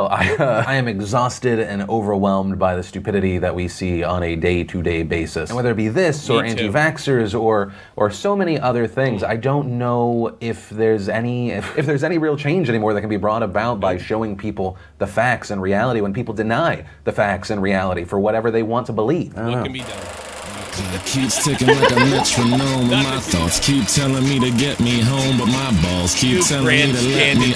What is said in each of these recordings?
I am exhausted and overwhelmed by the stupidity that we see on a day-to-day basis. And whether it be this or anti-vaxxers or so many other things, I don't know if there's any real change anymore that can be brought about by showing people the facts and reality when people deny the facts and reality for whatever they want to believe. What can be done? Clock keeps ticking like a metronome. My thoughts keep telling me to get me home, but my balls keep telling me to let me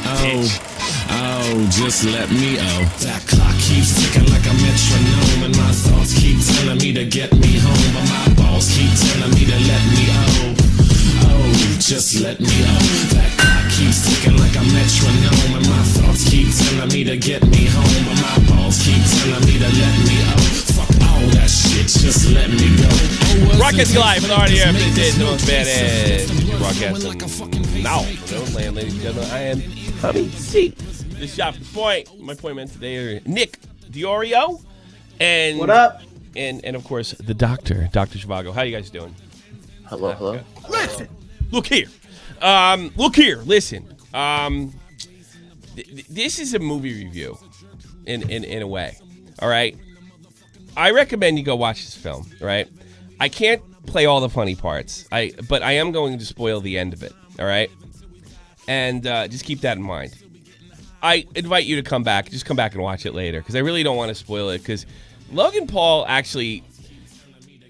just let me That clock keeps ticking like a metronome, and my thoughts keep telling me to get me home, but my balls keep telling me to let me just let me That clock keeps ticking like a metronome, and my thoughts keep telling me to get me home, but my balls keep telling me to let me Fuck all that shit, just let me go. Broadcasting live with RDF. This is the most badass broadcasting now. Ladies and gentlemen, I am Tommy C. This shop the point. My point man today are Nick DeOrio and what up? And of course the Dr. Zhivago. How you guys doing? Hello. Listen, look here. Listen. This is a movie review, in a way. All right. I recommend you go watch this film. All right. I can't play all the funny parts. But I am going to spoil the end of it. All right. And just keep that in mind. I invite you to come back. Just come back and watch it later because I really don't want to spoil it. Because Logan Paul actually,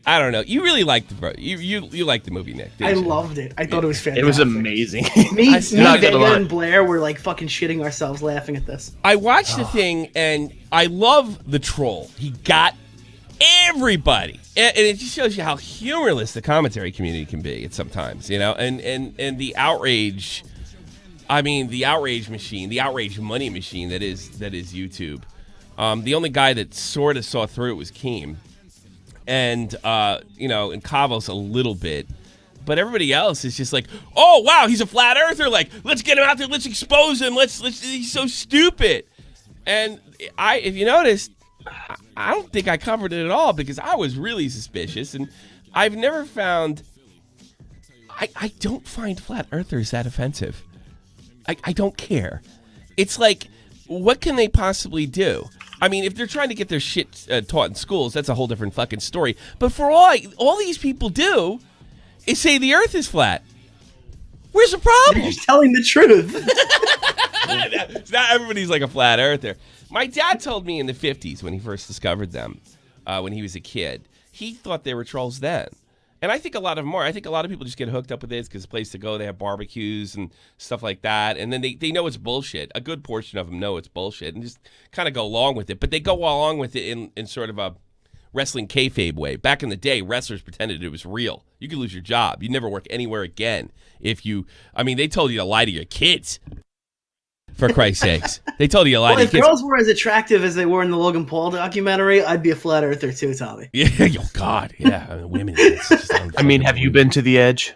I don't know. You really liked you liked the movie, Nick. I loved it. I thought it was fantastic. It was amazing. me, Vega, and Blair were like fucking shitting ourselves laughing at this. I watched the thing and I love the troll. He got everybody, and it just shows you how humorless the commentary community can be at sometimes, you know, and the outrage. I mean, the outrage machine, the outrage money machine that is YouTube. The only guy that sort of saw through it was Keem, and and Cavos a little bit, but everybody else is just like, oh wow, he's a flat earther. Like, let's get him out there, let's expose him. Let's he's so stupid. And if you noticed, I don't think I covered it at all because I was really suspicious, and I've never found. I don't find flat earthers that offensive. I don't care. It's like, what can they possibly do? I mean, if they're trying to get their shit taught in schools, that's a whole different fucking story. But for all these people do is say the earth is flat. Where's the problem? You're just telling the truth. Not everybody's like a flat earther. My dad told me in the 50s when he first discovered them, when he was a kid, he thought they were trolls then. And I think a lot of them are. I think a lot of people just get hooked up with it because it's a place to go. They have barbecues and stuff like that. And then they know it's bullshit. A good portion of them know it's bullshit and just kind of go along with it. But they go along with it in sort of a wrestling kayfabe way. Back in the day, wrestlers pretended it was real. You could lose your job. You'd never work anywhere again if you... I mean, they told you to lie to your kids. For Christ's sakes. They told you a lot of if girls were as attractive as they were in the Logan Paul documentary, I'd be a flat earther too, Tommy. Yeah, oh God, yeah. I mean, women. Have you been to the Edge?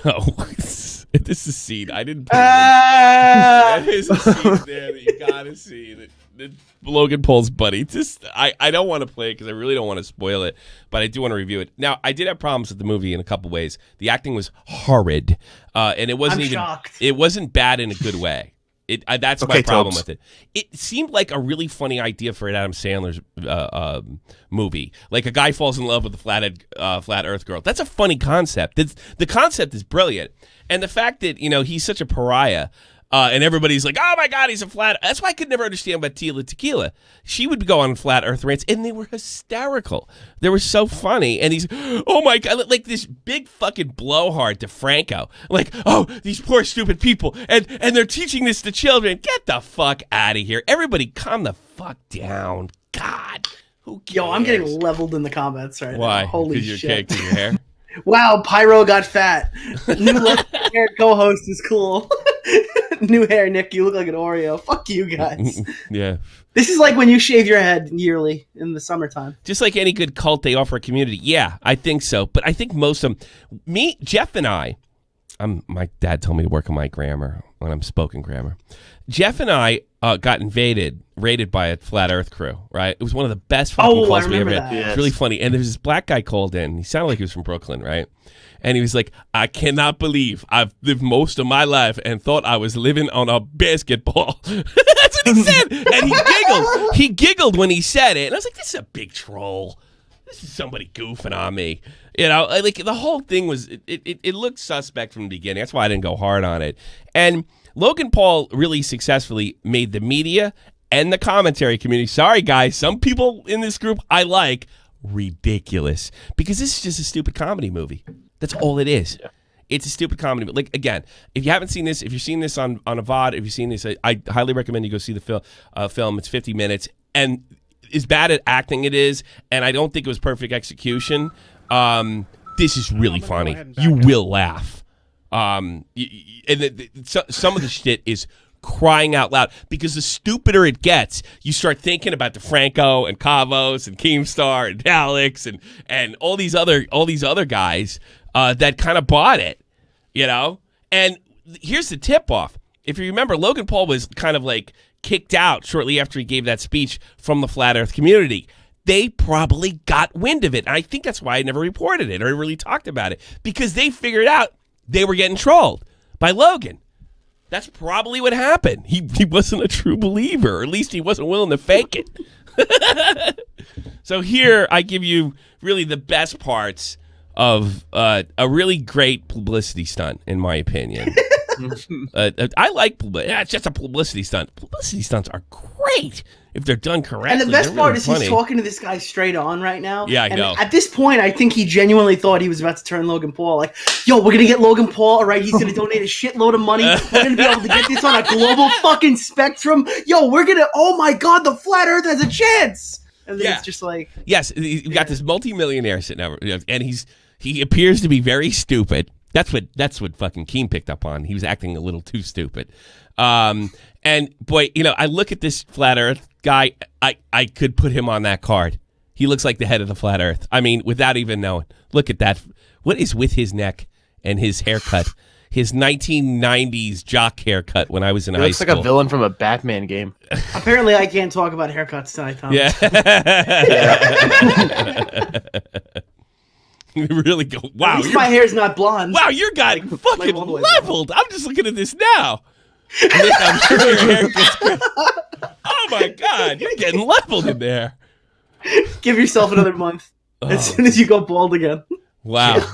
No. This is a scene. I didn't. That is a scene there that you gotta see. That Logan Paul's buddy. Just, I don't want to play it because I really don't want to spoil it, but I do want to review it. Now, I did have problems with the movie in a couple ways. The acting was horrid, and it wasn't shocked. It wasn't bad in a good way. That's my problem with it. It seemed like a really funny idea for an Adam Sandler's movie. Like a guy falls in love with a flat Earth girl. That's a funny concept. The concept is brilliant, and the fact that he's such a pariah. And everybody's like, oh my God, he's a flat. That's why I could never understand about Tila Tequila. She would go on flat earth rants, and they were hysterical. They were so funny. And he's, oh my God, like this big fucking blowhard to Franco. Like, oh, these poor stupid people. And they're teaching this to children. Get the fuck out of here. Everybody calm the fuck down. God. Who cares? Yo, I'm getting leveled in the comments right Why? now. Holy shit. shit. Because your hair? Wow, Pyro got fat. New hair co-host is cool. New hair, Nick. You look like an Oreo. Fuck you guys. Yeah. This is like when you shave your head yearly in the summertime. Just like any good cult, they offer a community. Yeah, I think so. But I think most of them, Jeff and I, my dad told me to work on my grammar when I'm spoken grammar. Jeff and I got raided by a flat Earth crew, right? It was one of the best fucking calls we ever had. Yes. It's really funny. And there's this black guy called in. He sounded like he was from Brooklyn, right? And he was like, I cannot believe I've lived most of my life and thought I was living on a basketball. That's what what he said. And he giggled. He giggled when he said it. And I was like, this is a big troll. This is somebody goofing on me. You know, like the whole thing was, it looked suspect from the beginning. That's why I didn't go hard on it. And Logan Paul really successfully made the media and the commentary community, sorry guys, some people in this group I like, ridiculous. Because this is just a stupid comedy movie. That's all it is. Yeah. It's a stupid comedy. But like, again, if you haven't seen this, if you're seeing this on a VOD, if you've seen this, I highly recommend you go see the film. It's 50 minutes. And as bad at acting it is, and I don't think it was perfect execution, this is really funny. You will laugh. Some of the shit is crying out loud, because the stupider it gets, you start thinking about DeFranco and Cavos and Keemstar and Alex and all these other guys that kind of bought it, you know. And here's the tip off: if you remember, Logan Paul was kind of like kicked out shortly after he gave that speech from the Flat Earth community. They probably got wind of it. And I think that's why I never reported it or really talked about it, because they figured out they were getting trolled by Logan. That's probably what happened. He wasn't a true believer, or at least he wasn't willing to fake it. So here I give you really the best parts of a really great publicity stunt, in my opinion. I like publicity. Yeah, it's just a publicity stunt. Publicity stunts are great if they're done correctly. And the best part really is funny. He's talking to this guy straight on right now. Yeah, I and know. At this point, I think he genuinely thought he was about to turn Logan Paul. Like, yo, we're going to get Logan Paul. All right, he's going to donate a shitload of money. We're going to be able to get this on a global fucking spectrum. Yo, we're going to, oh my God, the Flat Earth has a chance. And then it's just like. Yes, we've got this multimillionaire sitting over, and he appears to be very stupid. That's what fucking Keem picked up on. He was acting a little too stupid. And boy, you know, I look at this Flat Earth guy, I could put him on that card. He looks like the head of the Flat Earth. I mean, without even knowing. Look at that. What is with his neck and his haircut? His 1990s jock haircut when I was in high school. Looks like a villain from a Batman game. Apparently, I can't talk about haircuts tonight, Tom. Yeah. Really go. Wow, my hair's not blonde. Wow, you got fucking leveled. I'm just looking at this now. Nick, I'm sure your hair gets good. Oh my God, you're getting leveled in there. Give yourself another month as soon as you go bald again. Wow.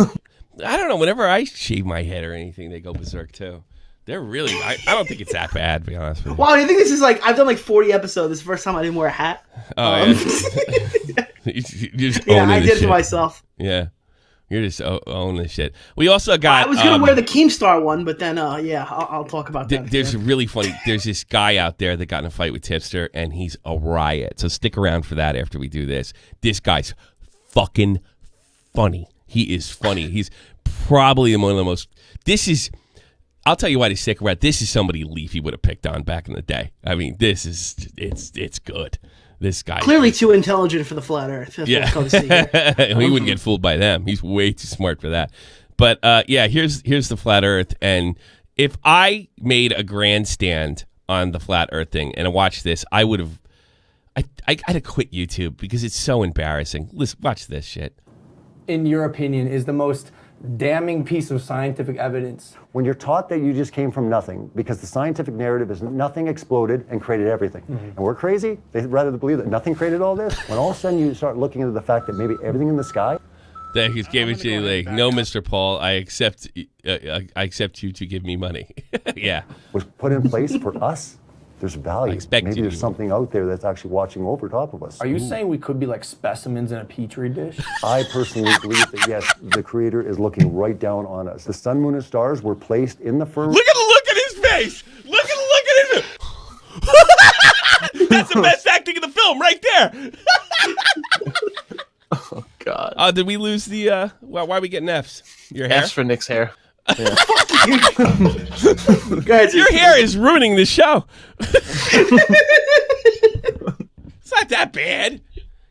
I don't know. Whenever I shave my head or anything, they go berserk too. They're really. I don't think it's that bad, to be honest with you. Wow, I think this is like I've done like 40 episodes. This is the first time I didn't wear a hat. Oh yeah. you just yeah, owning I this did it shit. to myself. Yeah. You're just owning this shit. We also got. I was gonna wear the Keemstar one, but then yeah, I'll talk about that. There's a really funny. There's this guy out there that got in a fight with Tipster, and he's a riot. So stick around for that after we do this. This guy's fucking funny. He is funny. He's probably one of the most. This is. I'll tell you why to stick around. This is somebody Leafy would have picked on back in the day. I mean, this is it's good. This guy clearly too intelligent for the Flat Earth. That's yeah, he wouldn't get fooled by them. He's way too smart for that. But yeah, here's the Flat Earth. And if I made a grandstand on the Flat Earth thing and I watched this, I would have. I'd have quit YouTube because it's so embarrassing. Listen, watch this shit. In your opinion, is the most damning piece of scientific evidence? When you're taught that you just came from nothing, because the scientific narrative is nothing exploded and created everything. Mm-hmm. And we're crazy, they'd rather believe that nothing created all this. When all of a sudden you start looking into the fact that maybe everything in the sky. That he gave it to you like, no, Mr. Paul, I accept you to give me money. Yeah. Was put in place for us. There's value. Maybe there's to. something out there that's actually watching over top of us. Are you saying we could be like specimens in a petri dish? I personally believe that, yes, the Creator is looking right down on us. The sun, moon, and stars were placed in the firmament. Look at his face! Look at his face! That's the best acting in the film right there! Oh, God. Did we lose the, why are we getting Fs? Your hair? F's for Nick's hair. Yeah. Guys, your hair is ruining the show. It's not that bad.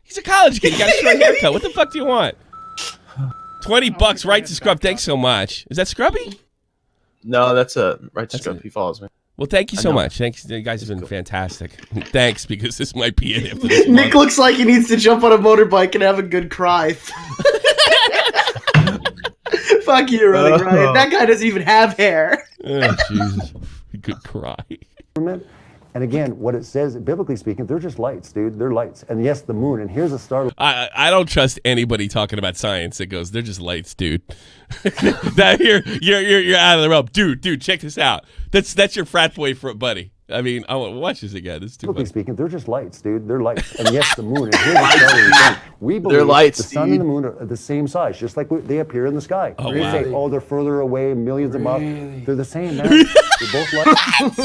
He's a college kid. He got a short haircut. What the fuck do you want? $20 right to Scrub. Thanks so much. Is that Scrubby? No, that's a right to Scrub. He follows me. Well, thank you so much. Thanks. You guys have been fantastic. Thanks, because this might be it after this Nick month. looks like he needs to jump on a motorbike and have a good cry. Fuck you, Rolling Ryan. That guy doesn't even have hair. Oh, Jesus. He could cry. And again, what it says, biblically speaking, they're just lights, dude. They're lights. And yes, the moon. And here's a star. I don't trust anybody talking about science that goes, they're just lights, dude. That you're out of the realm, dude. Check this out. That's your frat boy buddy. I mean, I want to watch this again. It's too Biblically much. speaking, they're just lights, dude. They're lights. And yes, the moon. And here's a star. We believe lights, the sun and the moon are the same size, just like they appear in the sky. Oh, We wow. say, they're further away, millions of miles. They're the same, man. They're both lights.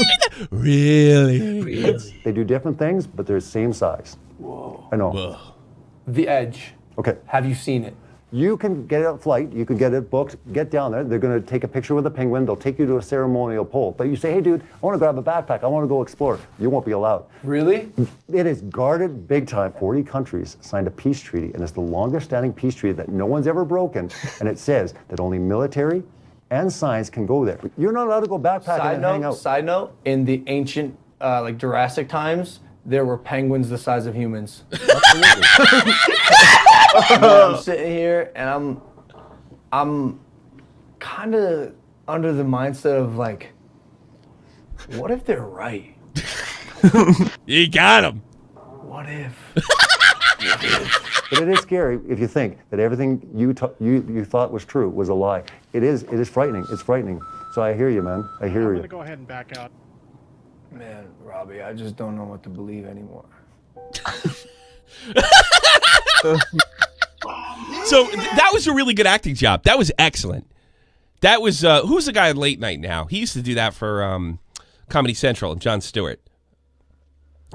Really? They do different things, but they're the same size. Whoa. I know. Whoa. The Edge. Okay. Have you seen it? You can get it at flight, you can get it booked, get down there. They're going to take a picture with a penguin. They'll take you to a ceremonial pole. But you say, hey, dude, I want to grab a backpack. I want to go explore. You won't be allowed. Really? It is guarded big time. 40 countries signed a peace treaty, and it's the longest standing peace treaty that no one's ever broken. And it says that only military and science can go there. But you're not allowed to go backpacking and hang out. Side note, in the ancient, like Jurassic times, there were penguins the size of humans. Absolutely. I'm sitting here and I'm kind of under the mindset of like, what if they're right? You got him. What if? But it is scary if you think that everything you thought was true was a lie. It is frightening. It's frightening. So I hear you, man. I hear I'm you. going to go ahead and back out. Man, Robbie, I just don't know what to believe anymore. So that was a really good acting job. That was excellent. That was who's the guy on Late Night now? He used to do that for Comedy Central and Jon Stewart.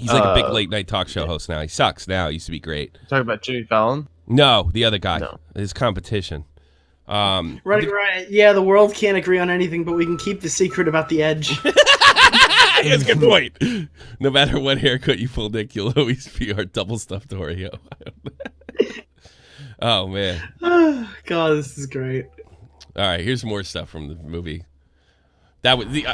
He's like a big late night talk show host now. He sucks now. He used to be great. Talking about Jimmy Fallon? No, the other guy. No. His competition. Right. Yeah, the world can't agree on anything, but we can keep the secret about the Edge. That's a good point. No matter what haircut you pull, Nick, you'll always be our double stuffed Oreo. Oh, man. God, this is great. All right, here's more stuff from the movie. That was the.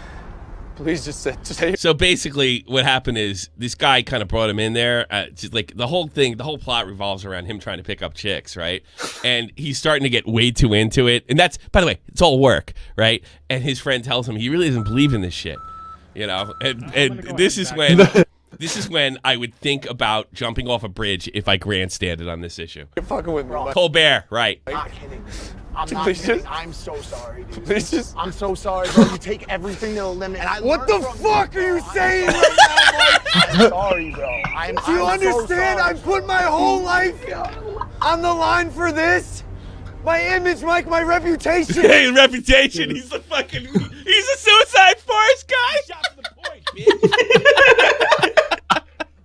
Please just say. So basically, what happened is this guy kind of brought him in there. Just like the whole plot revolves around him trying to pick up chicks, right? And he's starting to get way too into it. And that's, by the way, it's all work, right? And his friend tells him he really doesn't believe in this shit, you know. And this is when I would think about jumping off a bridge if I grandstanded on this issue. You're fucking with me. Colbert, right? I'm not kidding. I'm not Please kidding. just- I'm so sorry, dude. Please just- I'm so sorry, bro. You take everything to the limit. And I What the learned from fuck you, are you bro. saying right now, Mike? I'm sorry, bro. Do you I'm understand? So I sorry. put my whole life on the line for this. My image, Mike, my reputation. His reputation. He's a suicide forest guy. Shot to the point,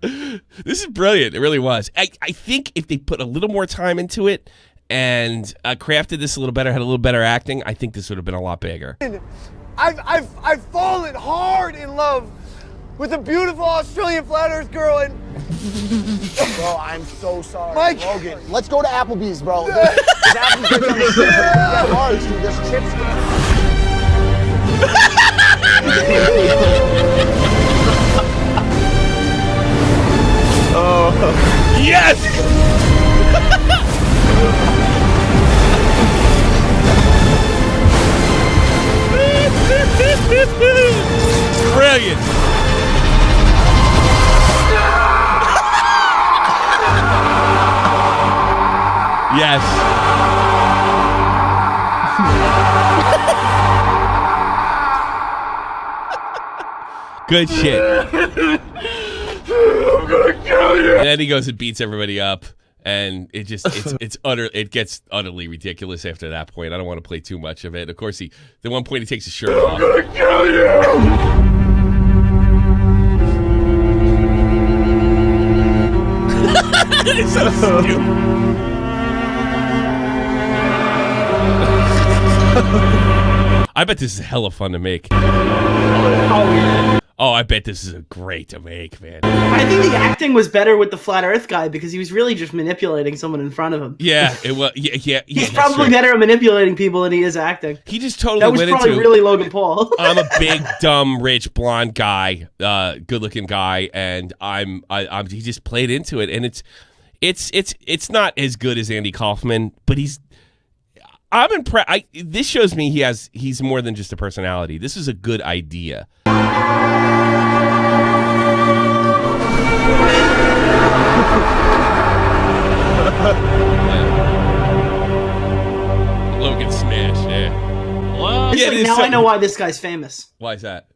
bitch. This is brilliant. It really was. I think if they put a little more time into it and crafted this a little better, had a little better acting, I think this would have been a lot bigger. I've fallen hard in love with a beautiful Australian flat earth girl, and Bro, I'm so sorry. Mike. Logan, let's go to Applebee's, bro. There's Applebee's on the street. Yeah, large, dude. There's chips. Yes! Brilliant. Yes. Good shit. I'm gonna kill you. And then he goes and beats everybody up, and it gets utterly ridiculous after that point. I don't want to play too much of it. Of course, the one point he takes his shirt off. I'm gonna kill you. It's so stupid. I bet this is hella fun to make. Oh, I bet this is great to make, man. I think the acting was better with the flat Earth guy because he was really just manipulating someone in front of him. Yeah, it was. Yeah. He's probably better at manipulating people than he is acting. He just totally That was went probably into. really Logan Paul. I'm a big, dumb, rich, blonde guy, good-looking guy, and he just played into it, and it's not as good as Andy Kaufman, but I'm impressed. This shows me he's more than just a personality. This is a good idea. Logan smash, yeah. It's Yeah, like, there's now I something- know why this guy's famous. Why is that?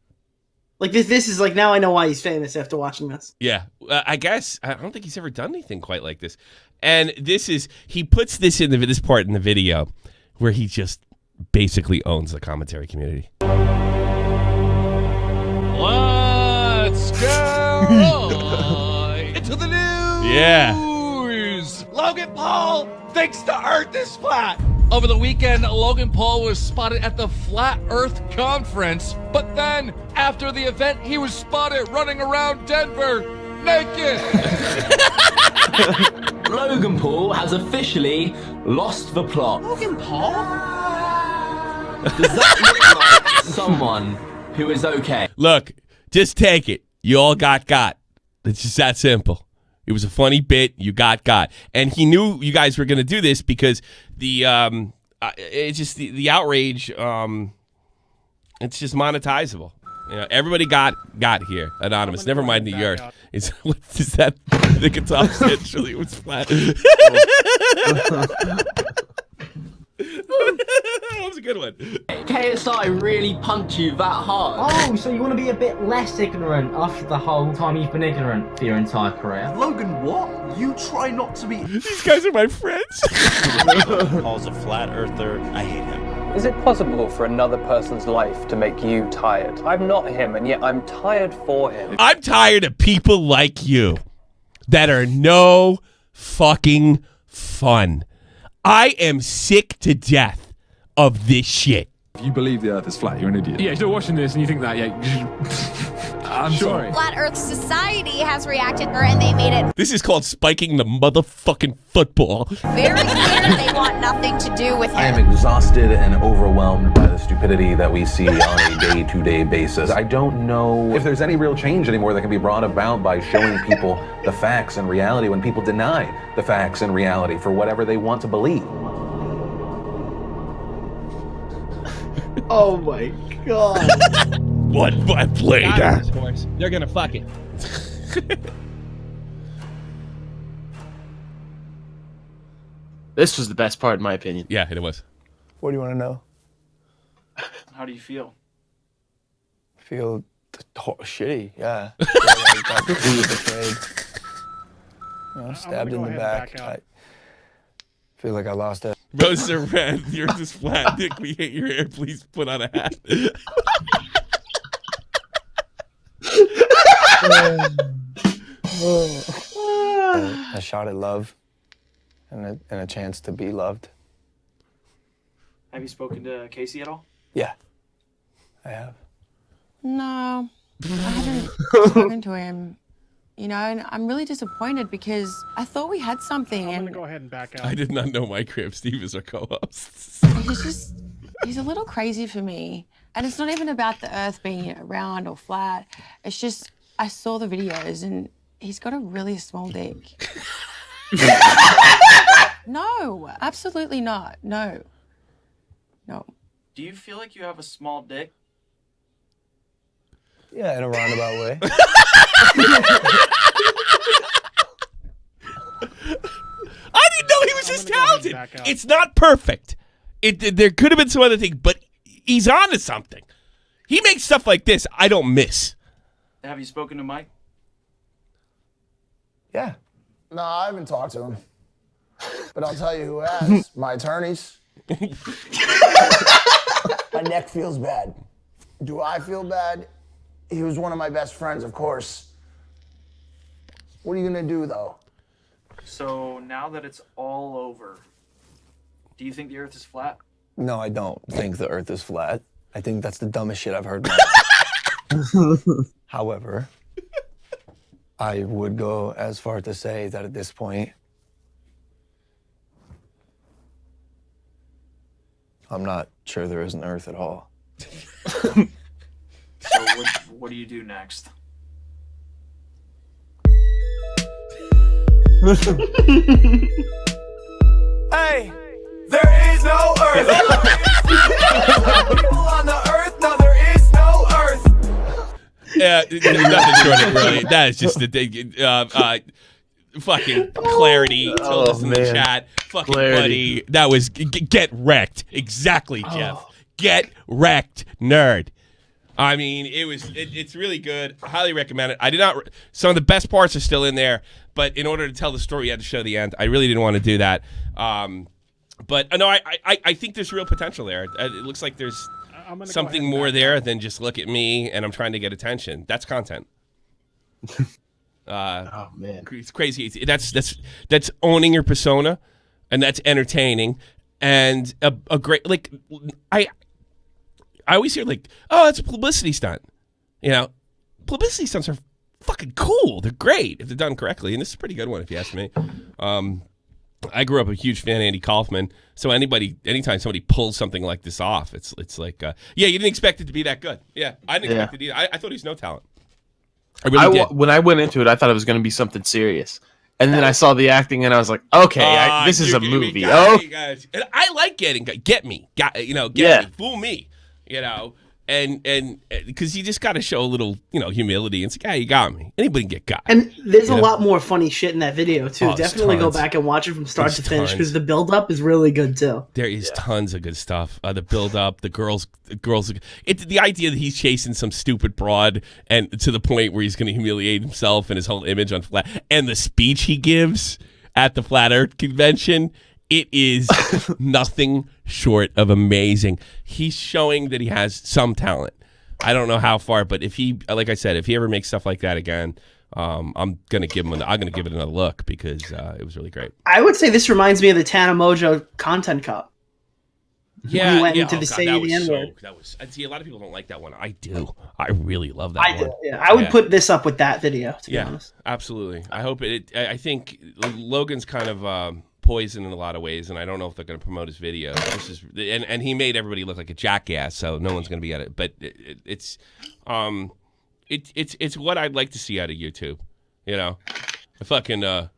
Like this is like, now I know why he's famous after watching this. Yeah, I guess I don't think he's ever done anything quite like this. And this is he puts this in this part in the video where he just basically owns the commentary community. Let's go into the news. Yeah. Logan Paul thinks the Earth is flat. Over the weekend, Logan Paul was spotted at the Flat Earth Conference, but then after the event, he was spotted running around Denver naked. Logan Paul has officially lost the plot. Logan Paul? Does that look like someone who is okay? Look, just take it. You all got. It's just that simple. It was a funny bit. You got. And he knew you guys were going to do this because the it's just the outrage. It's just monetizable. You know, everybody got here. Anonymous. Never mind the earth. It's what is that? The guitar essentially was flat. That was a good one. KSI really pumped you that hard. Oh, so you want to be a bit less ignorant after the whole time you've been ignorant for your entire career? Logan, what? You try not to be... These guys are my friends. Paul's a flat earther. I hate him. Is it possible for another person's life to make you tired? I'm not him, and yet I'm tired for him. I'm tired of people like you that are no fucking fun. I am sick to death of this shit. If you believe the earth is flat, you're an idiot. Yeah, if you're watching this and you think that, yeah, I'm sorry. Flat Earth Society has reacted, and they made it This is called spiking the motherfucking football. very clear they want nothing to do with I am him. exhausted and overwhelmed by the stupidity that we see on a day-to-day basis. I don't know if there's any real change anymore that can be brought about by showing people the facts and reality when people deny the facts and reality for whatever they want to believe. Oh my god. One month later. They're gonna fuck it. This was the best part, in my opinion. Yeah, it was. What do you want to know? How do you feel? Feel shitty, yeah. Feel like I was betrayed. You know, stabbed in the back. I feel like I lost it. Rose are red. You're just flat. Nick, we hate your hair. Please put on a hat. A shot at love and a chance to be loved. Have you spoken to Casey at all? Yeah, I have. No, I haven't spoken to him. You know, and I'm really disappointed because I thought we had something. I'm gonna go ahead and back out. I did not know Mike and Steve is our co-hosts. He's a little crazy for me. And it's not even about the earth being round or flat. It's just, I saw the videos and he's got a really small dick. No, absolutely not. No. Do you feel like you have a small dick? Yeah, in a roundabout way. I didn't know he was this talented. It's not perfect. There could have been some other thing, but he's on to something. He makes stuff like this I don't miss. Have you spoken to Mike? Yeah. No, I haven't talked to him. But I'll tell you who has. My attorneys. My neck feels bad. Do I feel bad? He was one of my best friends, of course. What are you gonna do, though? So now that it's all over, do you think the Earth is flat? No, I don't think the earth is flat. I think that's the dumbest shit I've heard in my life. However, I would go as far to say that at this point, I'm not sure there is an earth at all. So what do you do next? Hey, there is no earth. People on the earth, no, there is no earth. Nothing short of brilliant. That is just the thing. Fucking clarity. Told us in the chat. Fucking buddy. That was get wrecked. Exactly, Jeff. Get wrecked, nerd. I mean, it's really good. I highly recommend it. I did not. Some of the best parts are still in there, but in order to tell the story, you had to show the end. I really didn't want to do that. But no, I think there's real potential there. It looks like there's something more there than just look at me and I'm trying to get attention. That's content. Oh man, it's crazy. That's owning your persona, and that's entertaining, and a great like I always hear like, oh, it's a publicity stunt. You know, publicity stunts are fucking cool. They're great if they're done correctly, and this is a pretty good one if you ask me. I grew up a huge fan of Andy Kaufman, so anytime somebody pulls something like this off, it's like, yeah, you didn't expect it to be that good. Yeah, I didn't expect it either. I thought he was no talent. I really did. When I went into it, I thought it was going to be something serious, and then I saw the acting, and I was like, okay, this is a movie. Guys. And I like get me, fool me, and because you just got to show a little, humility and say, yeah, you got me. Anybody can get got. And there's a lot more funny shit in that video too. Oh, Definitely go back and watch it from start to finish because the build up is really good too. There is tons of good stuff. The build up, the girls. The idea that he's chasing some stupid broad and to the point where he's going to humiliate himself and his whole image on flat, and the speech he gives at the Flat Earth convention. It is nothing short of amazing. He's showing that he has some talent. I don't know how far, but if he, like I said, if he ever makes stuff like that again, I'm gonna give it another look because it was really great. I would say this reminds me of the Tana Mojo Content Cup. Yeah, he went into the Say the N-word. See, a lot of people don't like that one. I do. I really love that one. I do. Yeah, I would put this up with that video. To be honest, absolutely. I hope it. I think Logan's kind of. Poison in a lot of ways, and I don't know if they're going to promote his video. And he made everybody look like a jackass, so no one's going to be at it. But it's what I'd like to see out of YouTube. I fucking I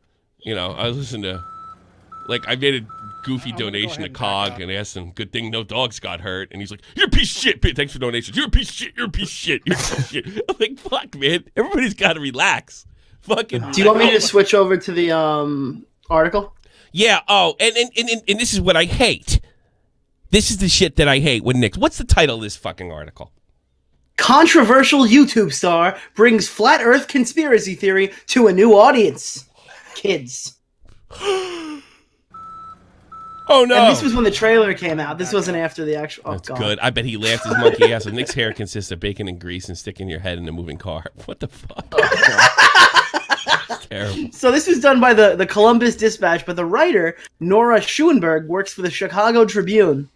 listen to I made a goofy donation to COG and asked him, good thing no dogs got hurt, and he's like, you're a piece of shit. Thanks for donations. You're a piece of shit. You're a piece of shit. You're a piece of shit. I'm like, fuck, man. Everybody's got to relax. Fucking. Do you want me to switch over to the article? Yeah, and this is what I hate. This is the shit that I hate when Nick. What's the title of this fucking article? Controversial YouTube star brings flat earth conspiracy theory to a new audience. Kids. Oh no. And this was when the trailer came out. This wasn't after the actual. That's good. I bet he laughed his monkey ass. Nick's hair consists of bacon and grease and sticking your head in a moving car. What the fuck? Terrible. So this was done by the Columbus Dispatch, but the writer, Nora Schoenberg, works for the Chicago Tribune.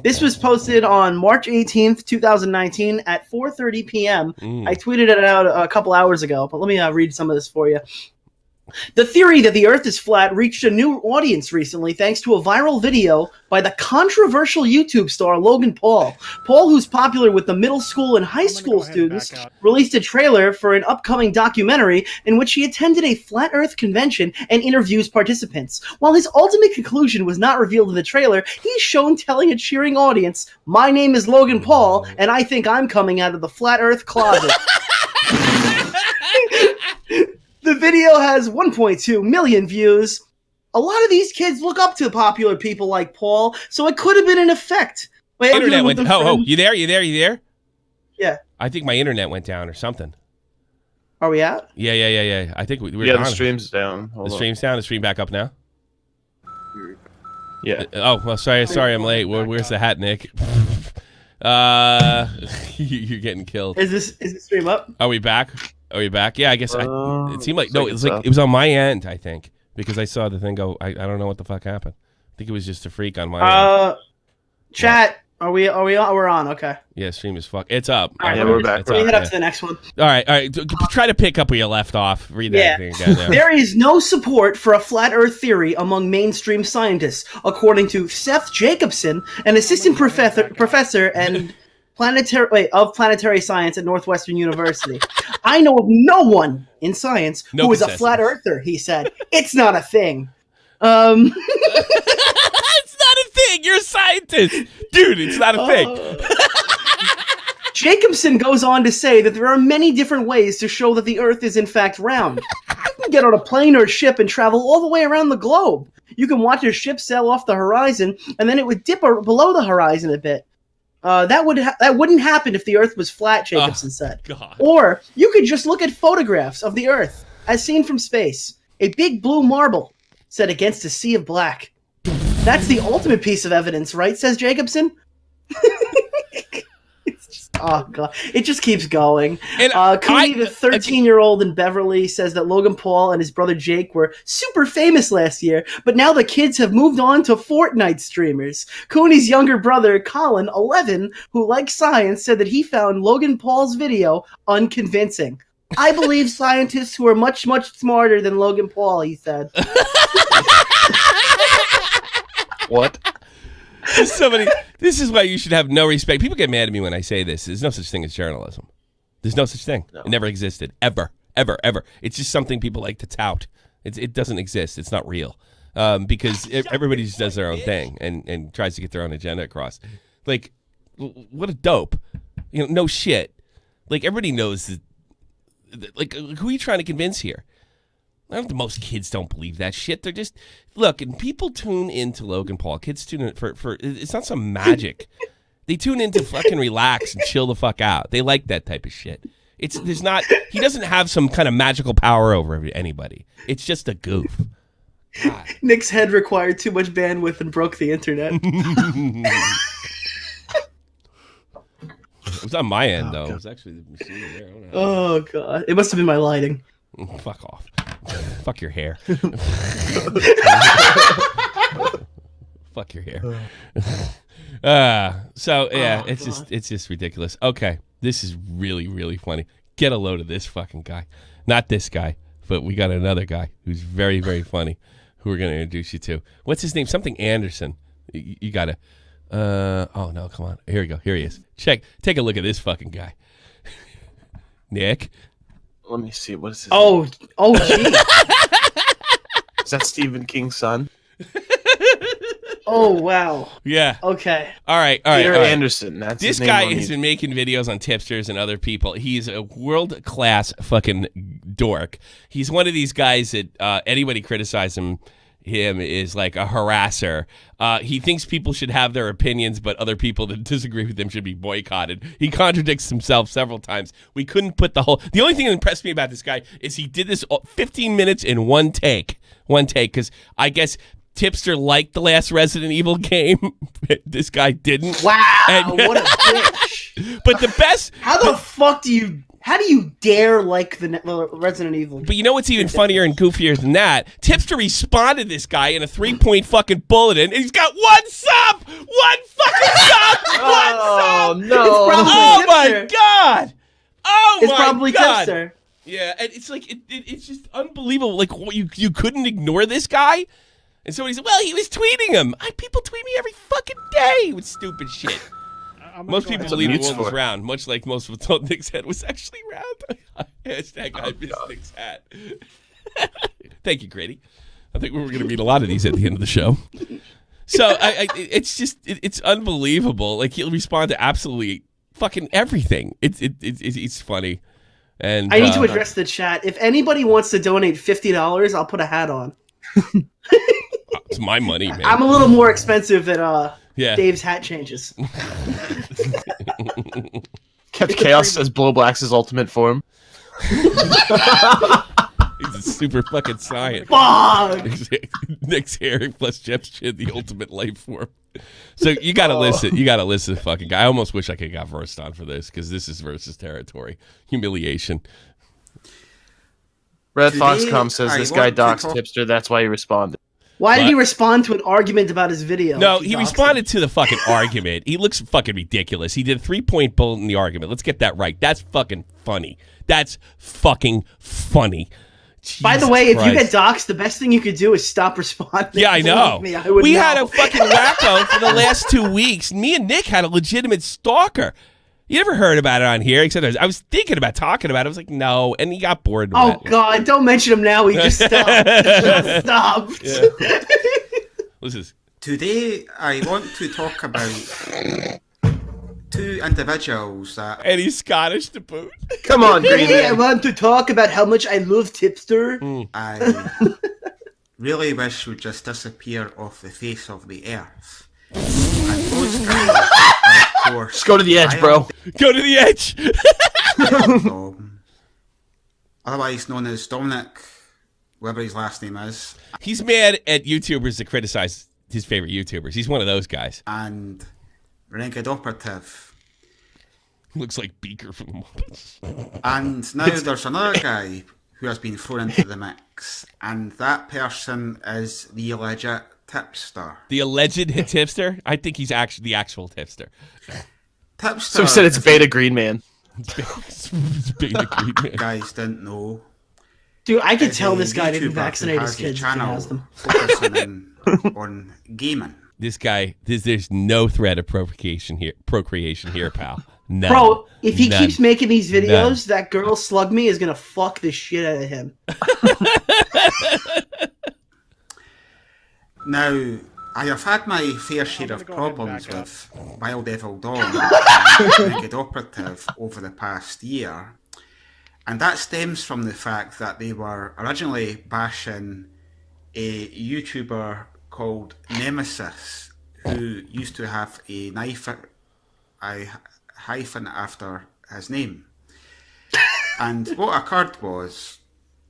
This was posted on March 18th, 2019 at 4:30 p.m. I tweeted it out a couple hours ago, but let me read some of this for you. The theory that the Earth is flat reached a new audience recently thanks to a viral video by the controversial YouTube star Logan Paul. Paul, who's popular with the middle school and high school students, released a trailer for an upcoming documentary in which he attended a flat Earth convention and interviews participants. While his ultimate conclusion was not revealed in the trailer, he's shown telling a cheering audience, "My name is Logan Paul, and I think I'm coming out of the flat Earth closet." The video has 1.2 million views. A lot of these kids look up to popular people like Paul, so it could have been an effect. Internet went. You there? You there? Yeah. I think my internet went down or something. Are we out? Yeah. I think we're the stream's down. The stream's down. The stream back up now. Yeah. Oh well, sorry, I'm late. Where's the hat, Nick? You're getting killed. Is the stream up? Are we back? Yeah, I guess it seemed like it was on my end, I think, because I saw the thing go. I don't know what the fuck happened. I think it was just a freak on my end. Chat, are we on? We're on. Okay. Yeah, stream is fuck. It's up. All right, we're back. Let me head up to the next one. All right. Try to pick up where you left off. Read that thing again. Yeah. There is no support for a flat Earth theory among mainstream scientists, according to Seth Jacobson, an assistant professor and planetary science at Northwestern University. I know of no one in science who is a flat earther, he said. It's not a thing. It's not a thing. You're a scientist. Dude, it's not a thing. Jacobson goes on to say that there are many different ways to show that the Earth is in fact round. You can get on a plane or a ship and travel all the way around the globe. You can watch your ship sail off the horizon, and then it would dip below the horizon a bit. That wouldn't happen if the Earth was flat, Jacobson said. God. Or you could just look at photographs of the Earth as seen from space. A big blue marble set against a sea of black. That's the ultimate piece of evidence, right? Says Jacobson. Oh god, it just keeps going. And Cooney, the 13-year-old in Beverly, says that Logan Paul and his brother Jake were super famous last year, but now the kids have moved on to Fortnite streamers. Cooney's younger brother, Colin, 11, who likes science, said that he found Logan Paul's video unconvincing. I believe scientists who are much, much smarter than Logan Paul, he said. What? This is why you should have no respect. People get mad at me when I say this. There's no such thing as journalism. There's no such thing. No. It never existed. Ever. It's just something people like to tout. It doesn't exist. It's not real. Because everybody just does their own thing and tries to get their own agenda across. Like, what a dope. No shit. Like, everybody knows that. Like, who are you trying to convince here? Most kids don't believe that shit. They're just and people tune into Logan Paul. Kids tune in for it's not some magic. They tune in to fucking relax and chill the fuck out. They like that type of shit. He doesn't have some kind of magical power over anybody. It's just a goof. God. Nick's head required too much bandwidth and broke the internet. It was on my end though. It was actually the machine there. Oh god, it must have been my lighting. Fuck off. Fuck your hair. Fuck your hair. It's just ridiculous. Okay, this is really, really funny. Get a load of this fucking guy. Not this guy, but we got another guy who's very, very funny who we're going to introduce you to. What's his name? Something Anderson. You got to... oh, no, come on. Here we go. Here he is. Take a look at this fucking guy. Nick? Let me see. What is his name? Gee. Is that Stephen King's son? Oh, wow. Yeah. Okay. All right. Anderson. That's this his name guy has been making videos on tipsters and other people. He's a world-class fucking dork. He's one of these guys that anybody criticize him is like a harasser. He thinks people should have their opinions, but other people that disagree with him should be boycotted. He contradicts himself several times. We couldn't put the only thing that impressed me about this guy is he did this 15 minutes in one take, because I guess Tipster liked the last Resident Evil game. This guy didn't. Wow, what a bitch. But the best... How do you dare like the Resident Evil game? But you know what's even funnier and goofier than that? Tipster responded to this guy in a 3-point fucking bulletin, and he's got one sub! One fucking sub! Oh, no. Oh, my God! Oh, my God! It's probably Tipster. Yeah, and it's like, it's just unbelievable. Like, you couldn't ignore this guy? And somebody said, well, he was tweeting him. People tweet me every fucking day with stupid shit. Most people believe the world was round, much like most of thought Nick's head was actually round. Hashtag I miss Nick's hat. Thank you, Grady. I think we were going to read a lot of these at the end of the show. So it's unbelievable. Like, he'll respond to absolutely fucking everything. It's funny. And I need to address the chat. If anybody wants to donate $50, I'll put a hat on. It's my money, man. I'm a little more expensive than Dave's hat changes. Kept Chaos says Blow Black's his ultimate form. He's a super fucking science. Fuck! Nick's hair plus Jeff's chin, the ultimate life form. So you gotta listen. You gotta listen to the fucking guy. I almost wish I could have got Versts on for this, because this is Versts territory. Humiliation. Red Foxcom says this guy doxed Tipster, that's why he responded. Why did he respond to an argument about his video? No, he responded to the fucking argument. He looks fucking ridiculous. He did a 3-point bullet in the argument. Let's get that right. That's fucking funny. That's fucking funny. By the way, if you get doxxed, the best thing you could do is stop responding. Yeah, I know. We had a fucking wacko for the last 2 weeks. Me and Nick had a legitimate stalker. You never heard about it on here, except I was thinking about talking about it. I was like, no, and he got bored with it. Oh, God, don't mention him now. He just stopped. Just stopped. Yeah. What's this? Today, I want to talk about two individuals that... And he's Scottish to boot. Come on, Green Hey, I Man. want to talk about how much I love Tipster. I really wish would just disappear off the face of the earth. And those guys are, of course... Just go to the edge, bro. Go to the edge. Otherwise known as Dominic, whatever his last name is. He's mad at YouTubers that criticize his favorite YouTubers. He's one of those guys. And 𝔻𝕊𝕐𝕑𝕐𝕑. Looks like Beaker from the Muppets. And now there's another guy who has been thrown into the mix, and that person is the legit tipster. The alleged tipster? I think he's actually the actual tipster. Tipster. So he said it's Beta Green Man. It's Beta Green Man. Guys didn't know. Dude, I could Is tell a this guy didn't YouTuber vaccinate who his has a kids if he channel has them. focusing on gaming. This guy, there's no threat of procreation here, pal. None. Bro, if he None. keeps making these videos, None. that girl Slug Me is gonna fuck the shit out of him. Now, I have had my fair share of problems with 𝔻𝕊𝕐𝕑𝕐𝕠 and 𝔻𝕊𝕐𝕐𝕑𝕐 over the past year. And that stems from the fact that they were originally bashing a YouTuber called Nemesis, who used to have a hyphen after his name. And what occurred was...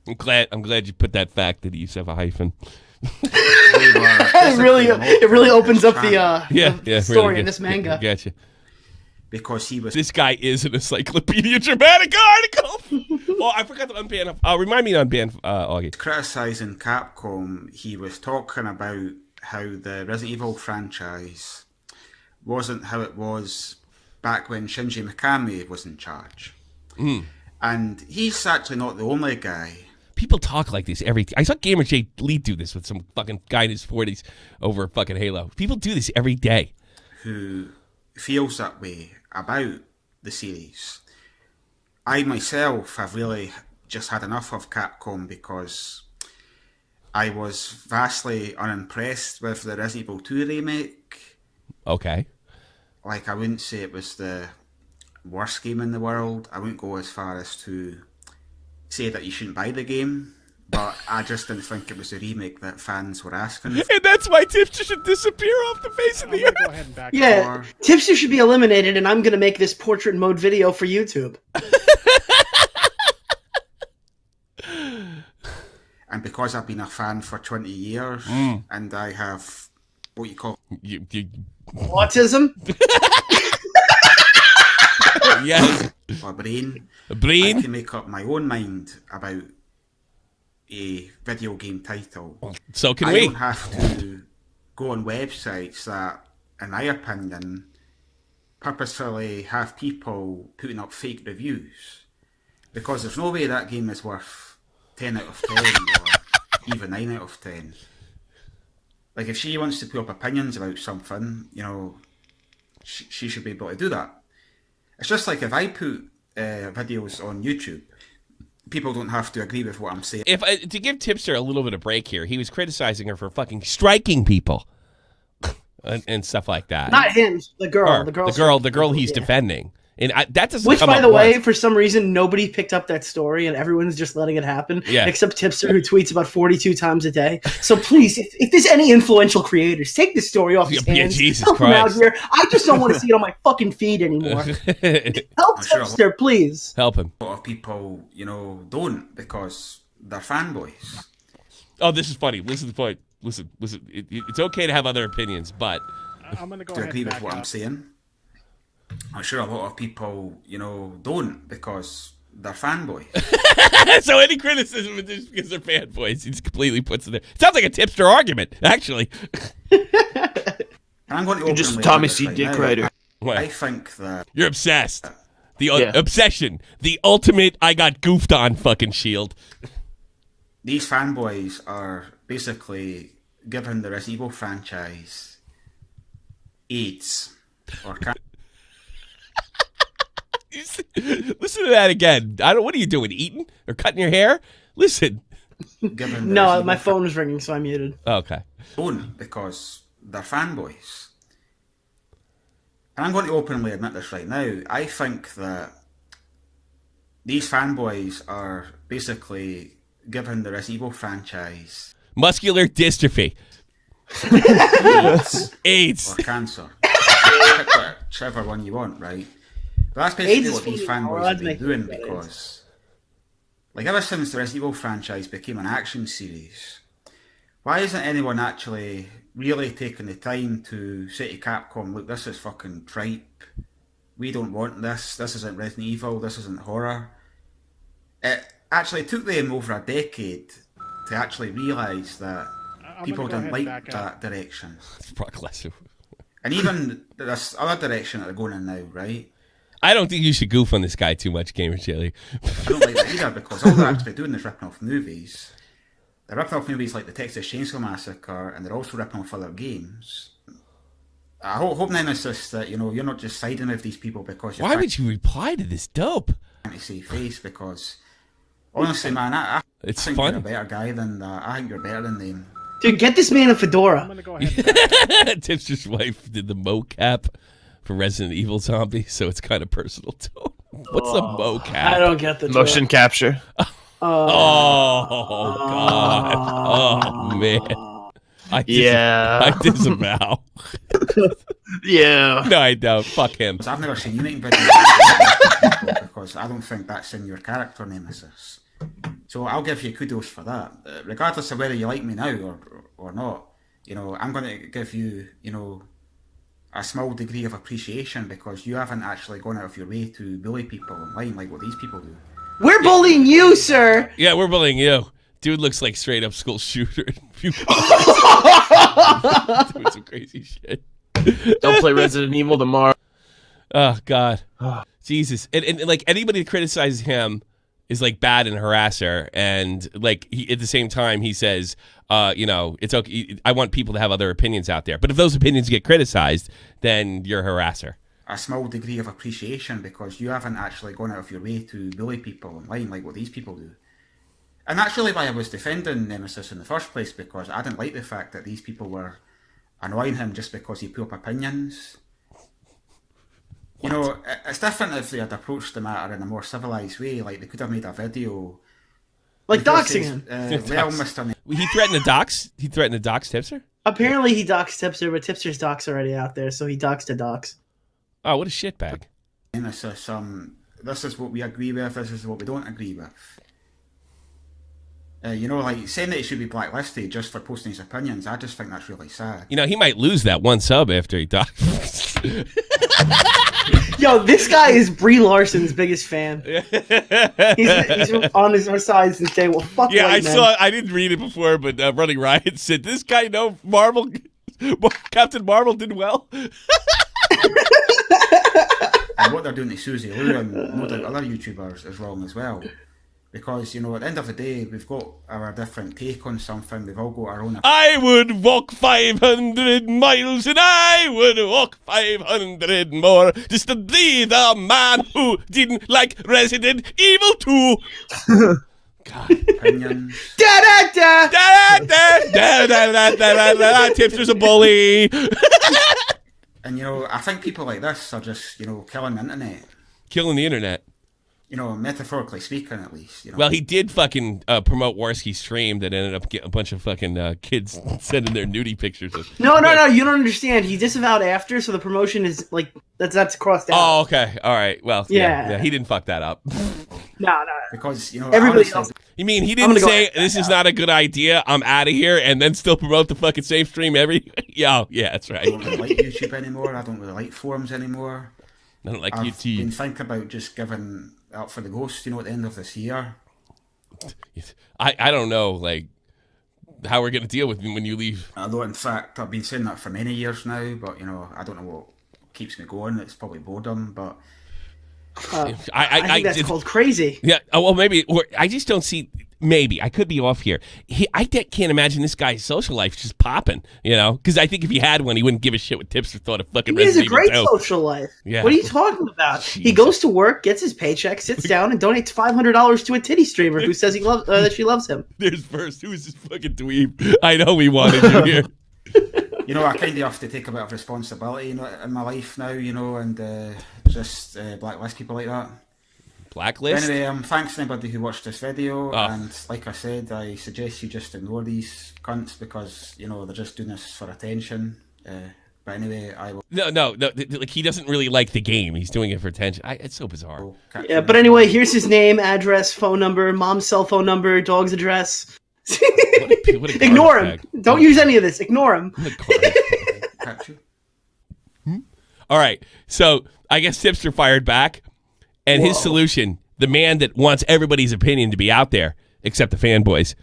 I'm glad you put that fact that he used to have a hyphen. It really opens up the story really in this manga. Gotcha. Because he was... This guy is an Encyclopedia Dramatic article. Oh, I forgot to unban. Remind me to unban Augie. Criticising Capcom, he was talking about how the Resident Evil franchise wasn't how it was back when Shinji Mikami was in charge. And he's actually not the only guy. People talk like this every... I saw Gamer J Lee do this with some fucking guy in his 40s over fucking Halo. People do this every day. Who feels that way about the series. I myself have really just had enough of Capcom because I was vastly unimpressed with the Resident Evil 2 remake. Okay. Like, I wouldn't say it was the worst game in the world. I wouldn't go as far as to say that you shouldn't buy the game, but I just didn't think it was the remake that fans were asking for. And that's why Tipster should disappear off the face of the earth. Go ahead and back Yeah, Tipster should be eliminated, and I'm gonna make this portrait mode video for YouTube. And because I've been a fan for 20 years, and I have what you call autism, yes, or brain, I can make up my own mind about a video game title. So can I we? don't have to go on websites that, in my opinion, purposefully have people putting up fake reviews, because there's no way that game is worth 10 out of 10 or even 9 out of 10. Like, if she wants to put up opinions about something, you know, she should be able to do that. It's just like if I put videos on YouTube, people don't have to agree with what I'm saying. If to give Tipster a little bit of break here, he was criticizing her for fucking striking people and stuff like that. not him, the girl, the girl he's defending, and that doesn't. Which, come by up the way, once. for some reason, nobody picked up that story, and everyone's just letting it happen. Yeah. Except Tipster, who tweets about 42 times a day. So please, if there's any influential creators, take this story off his hands. Jesus Help him out Christ. here. I just don't want to see it on my fucking feed anymore. Help Tipster, please. Help him. A lot of people, you know, don't because they're fanboys. Oh, this is funny. Listen to the point. Listen. It's okay to have other opinions, but I'm gonna go to ahead agree and with back what up. I'm saying. I'm sure a lot of people, you know, don't because they're fanboys. So any criticism is just because they're fanboys. He just completely puts it there. Sounds like a Tipster argument, actually. And I'm going to You're just a openly Tommy admit C. right Dick now, Rider. I think that You're obsessed. The Yeah. obsession. The ultimate I got goofed on fucking shield. these fanboys are basically giving the Resident Evil franchise AIDS or Listen to that again. What are you doing? Eating or cutting your hair? Listen. No, my phone was ringing, so I muted. Okay. Don't because they're fanboys. and I'm going to openly admit this right now, I think that these fanboys are basically giving the Resident Evil franchise muscular dystrophy, AIDS, or cancer. Whichever one you want, right? But that's basically what these fanboys have been doing, because, like, ever since the Resident Evil franchise became an action series, why isn't anyone actually really taking the time to say to Capcom, look, this is fucking tripe, we don't want this isn't Resident Evil, this isn't horror. It actually took them over a decade to actually realise that people didn't like that direction. And even this other direction that they're going in now, right? I don't think you should goof on this guy too much, Gamer Chili. I don't like that either, because all they're actually doing is ripping off movies. They're ripping off movies like the Texas Chainsaw Massacre, and they're also ripping off other games. I hope Nemesis, that you're not just siding with these people because you're Why would you reply to this dope? trying to save face, because honestly, man, I think fun. you're a better guy than that. I think you're better than them. Dude, get this man a fedora. Tipster's wife did the mocap for Resident Evil Zombie, so it's kind of personal to him. What's a mocap? I don't get the motion capture. Oh God! Oh man! I disavow. Yeah. No, I don't. Fuck him. I've never seen you making videos because I don't think that's in your character, Nemesis. So I'll give you kudos for that. Regardless of whether you like me now or not, I'm going to give you, a small degree of appreciation because you haven't actually gone out of your way to bully people online like what these people do. We're bullying you, sir. Yeah, we're bullying you. Dude looks like straight up school shooter. Doing some crazy shit. Don't play Resident Evil tomorrow. Oh God, Jesus! And like anybody that criticizes him is like bad and harasser, and like at the same time he says, it's okay. I want people to have other opinions out there, but if those opinions get criticized, then you're a harasser. A small degree of appreciation because you haven't actually gone out of your way to bully people online like what these people do. And that's really why I was defending Nemesis in the first place, because I didn't like the fact that these people were annoying him just because he put up opinions. It's different if they had approached the matter in a more civilised way, like they could have made a video. Like doxing him. Well, Mr. He threatened to dox? He threatened to dox Tipster? Apparently he doxed Tipster, but Tipster's dox already out there, so he doxed a dox. Oh, what a shitbag. Nemesis, this is what we agree with, this is what we don't agree with. Like saying that he should be blacklisted just for posting his opinions, I just think that's really sad. He might lose that one sub after he doxed. Yo, this guy is Brie Larson's biggest fan. He's on our side since day one. Fuck yeah, white men. I didn't read it before, but Running Riot said, this guy know Marvel, Captain Marvel did well. And what they're doing to Susie Lou and no doubt other YouTubers is wrong as well. Because, at the end of the day, we've got our different take on something. We've all got our own... I would walk 500 miles and I would walk 500 more just to be the man who didn't like Resident Evil 2. God. Opinions. Da-da-da! Da-da-da! Tipster's a bully. And, I think people like this are just, killing the internet. Killing the internet. Metaphorically speaking, at least. Well, he did fucking promote Warski's stream that ended up getting a bunch of fucking kids sending their nudie pictures of. No, you don't understand. He disavowed after, so the promotion is like that's crossed out. Oh, okay, all right. Well, yeah, he didn't fuck that up. No. Because everybody else. You mean he didn't say this is not a good idea? I'm out of here, and then still promote the fucking same stream Yeah, that's right. I don't really like YouTube anymore. I don't really like forums anymore. I don't like I've YouTube. been thinking about just giving up for the ghost, at the end of this year. I don't know, like, how we're going to deal with me when you leave. Although, in fact, I've been saying that for many years now, but, I don't know what keeps me going. It's probably boredom, but... I think that's called crazy. Yeah, well, maybe. Or I just don't see... Maybe. I could be off here. I can't imagine this guy's social life just popping, Because I think if he had one, he wouldn't give a shit what Tipster thought of fucking He has Resident a great Evil 2. social life. Yeah. What are you talking about? Jeez. He goes to work, gets his paycheck, sits down, and donates $500 to a titty streamer who says that she loves him. There's Versts. Who is this fucking dweeb? I know we wanted you here. You know, I kind of have to take a bit of responsibility in my life now, you know, and just blacklist people like that. Blacklist? Anyway, thanks to anybody who watched this video, and like I said, I suggest you just ignore these cunts because, you know, they're just doing this for attention. But anyway, I will... No. Like, he doesn't really like the game. He's doing it for attention. It's so bizarre. Yeah, but anyway, here's his name, address, phone number, mom's cell phone number, dog's address. What a Ignore him. bag. Don't use any of this. Ignore him. All right. So I guess Tipster fired back, and his solution, the man that wants everybody's opinion to be out there, except the fanboys,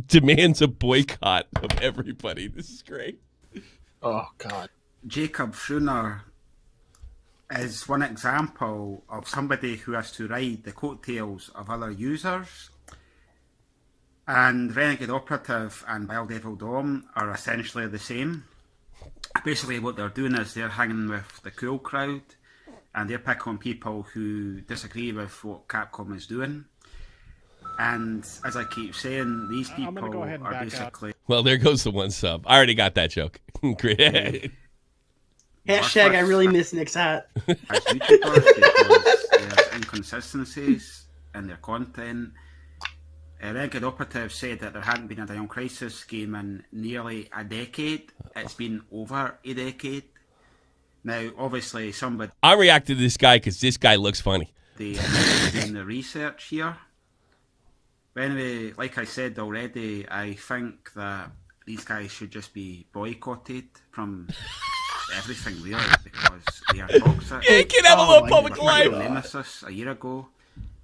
demands a boycott of everybody. This is great. Oh, God. Jacob Schooner is one example of somebody who has to ride the coattails of other users. And Renegade Operative and 𝔻𝕣𝕊𝕧𝕒𝕑𝕠𝕠 are essentially the same. Basically what they're doing is they're hanging with the cool crowd and they're picking on people who disagree with what Capcom is doing. And as I keep saying, these people are basically... Well, there goes the one sub. I already got that joke. Great. Hashtag I really miss Nick's hat. As YouTubers, because there's inconsistencies in their content. Renegade Operative said that there hadn't been a Dino Crisis game in nearly a decade. It's been over a decade. Now, obviously, somebody... I reacted to this guy because this guy looks funny. They doing the research here. But anyway, like I said already, I think that these guys should just be boycotted from everything, really, because they are toxic. Yeah, you can have a little public life. Nemesis a year ago.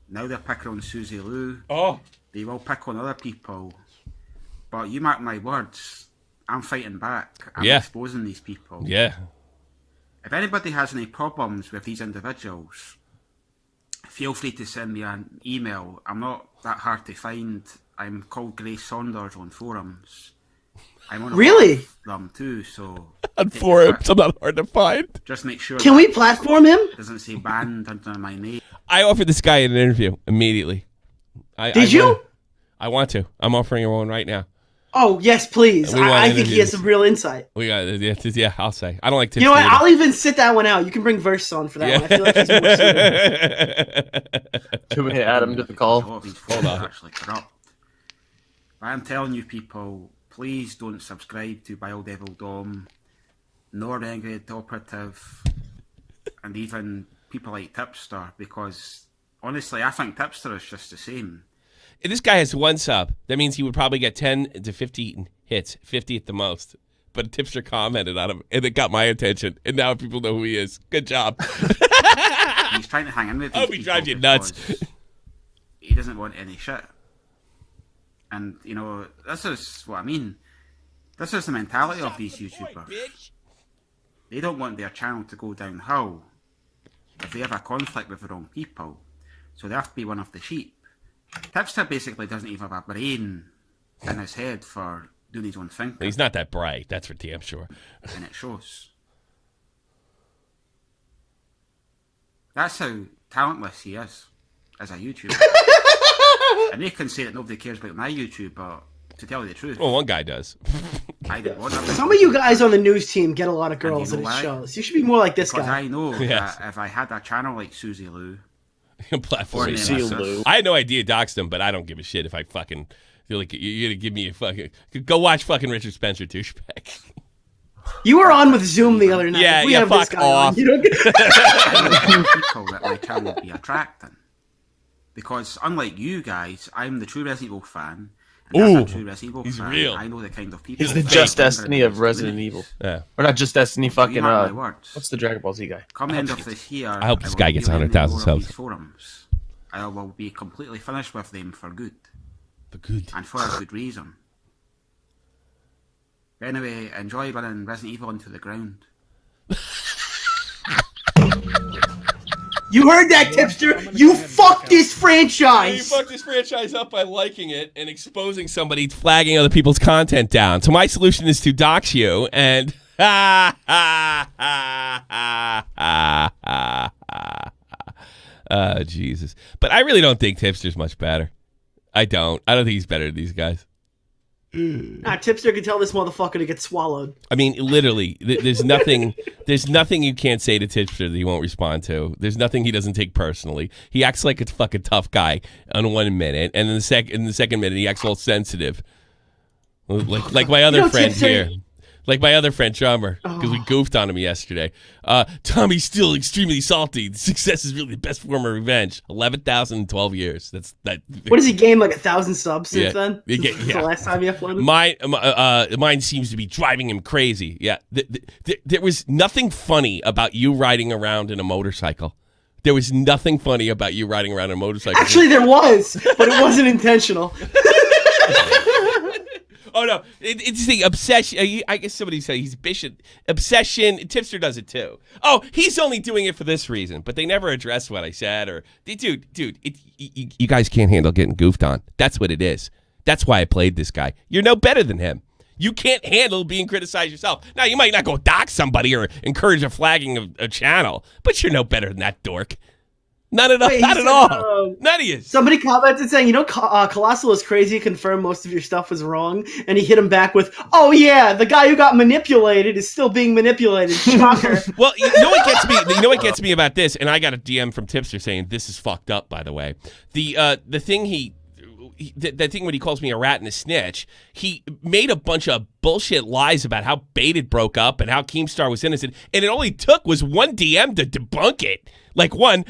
Now they're picking on Susie Lou. Oh. They will pick on other people. But you mark my words, I'm fighting back. I'm exposing these people. Yeah. If anybody has any problems with these individuals, feel free to send me an email. I'm not that hard to find. I'm called Grace Saunders on forums. I'm on a lot of them too, so... On forums, I'm not hard to find. Just make sure... Can we platform him? Doesn't say banned under my name. I offered this guy an interview immediately. Did you? I want to. I'm offering him one right now. Oh, yes, please. I think he has some real insight. We got yeah, I'll say. I don't like to. You know what? I'll even sit that one out. You can bring Versts on for that one. I feel like he's more suitable. Can we add him to the call? Hold on. Actually corrupt. But I'm telling you people, please don't subscribe to 𝔻𝕣𝕊𝕧𝕒𝕠, nor Renegade Operative, and even people like Tipster, because honestly, I think Tipster is just the same. If this guy has one sub, that means he would probably get 10 to 15 hits, 50 at the most. But Tipster commented on him, and it got my attention. And now people know who he is. Good job. He's trying to hang in with these people. He drives you nuts. He doesn't want any shit. And, you know, this is what I mean. This is the mentality of these YouTubers. They don't want their channel to go downhill if they have a conflict with the wrong people. So they have to be one of the sheep. Tipster basically doesn't even have a brain in his head for doing his own thinking. He's not that bright, that's for damn sure. And it shows. That's how talentless he is as a YouTuber. And they can say that nobody cares about my YouTube, but to tell you the truth... Well, one guy does. I did one of them. Some of you guys on the news team get a lot of girls at his shows. You should be more like this because guy. I know that if I had a channel like Susie Lou... Platform. I had no idea doxed him, but I don't give a shit if I fucking... You're gonna give me a fucking... Go watch fucking Richard Spencer, douchebag. You were on with Zoom the other night. Yeah, fuck off. On, you don't get... I know people that my channel would be attracting. Because unlike you guys, I'm the true Resident Evil fan. And that's a true Resident Evil fan. Real. I know the kind of people. He's the Just Destiny of Resident Evil. Yeah. Or not Just Destiny, fucking... my words. What's the Dragon Ball Z guy? Come the end of this year, I hope this guy gets 100,000 subs. Forums. I will be completely finished with them for good. For good. And for a good reason. Anyway, enjoy running Resident Evil into the ground. You heard that, Tipster? You fucked this franchise! You fucked this franchise up by liking it and exposing somebody flagging other people's content down. So my solution is to dox you and... Jesus. But I really don't think Tipster's much better. I don't think he's better than these guys. Tipster can tell this motherfucker to get swallowed. I mean, literally, there's nothing you can't say to Tipster that he won't respond to. There's nothing he doesn't take personally. He acts like a fucking tough guy on 1 minute, and in the second minute, he acts all sensitive, like my other friend here. Like my other friend, Drummer, because we goofed on him yesterday. Tommy's still extremely salty. Success is really the best form of revenge. 11,000 in 12 years. That's that. What has he gained, like 1,000 subs since then? Since the last time he uploaded? Mine seems to be driving him crazy. Yeah. There was nothing funny about you riding around in a motorcycle. There was nothing funny about you riding around in a motorcycle. Actually, there was, but it wasn't intentional. Oh, no. It's the obsession. I guess somebody said he's bishop. Obsession. Tipster does it, too. Oh, he's only doing it for this reason. But they never address what I said. Or, dude, you guys can't handle getting goofed on. That's what it is. That's why I played this guy. You're no better than him. You can't handle being criticized yourself. Now, you might not go dox somebody or encourage a flagging of a channel. But you're no better than that dork. Not at all. Not at all. None of you. Somebody commented saying, Colossal is crazy, confirmed most of your stuff was wrong. And he hit him back with, oh, yeah, the guy who got manipulated is still being manipulated. Shocker. Well, you know what gets me? You know what gets me about this? And I got a DM from Tipster saying, this is fucked up, by the way. The thing that thing when he calls me a rat and a snitch, he made a bunch of bullshit lies about how Baited broke up and how Keemstar was innocent. And it only took was one DM to debunk it. Like one.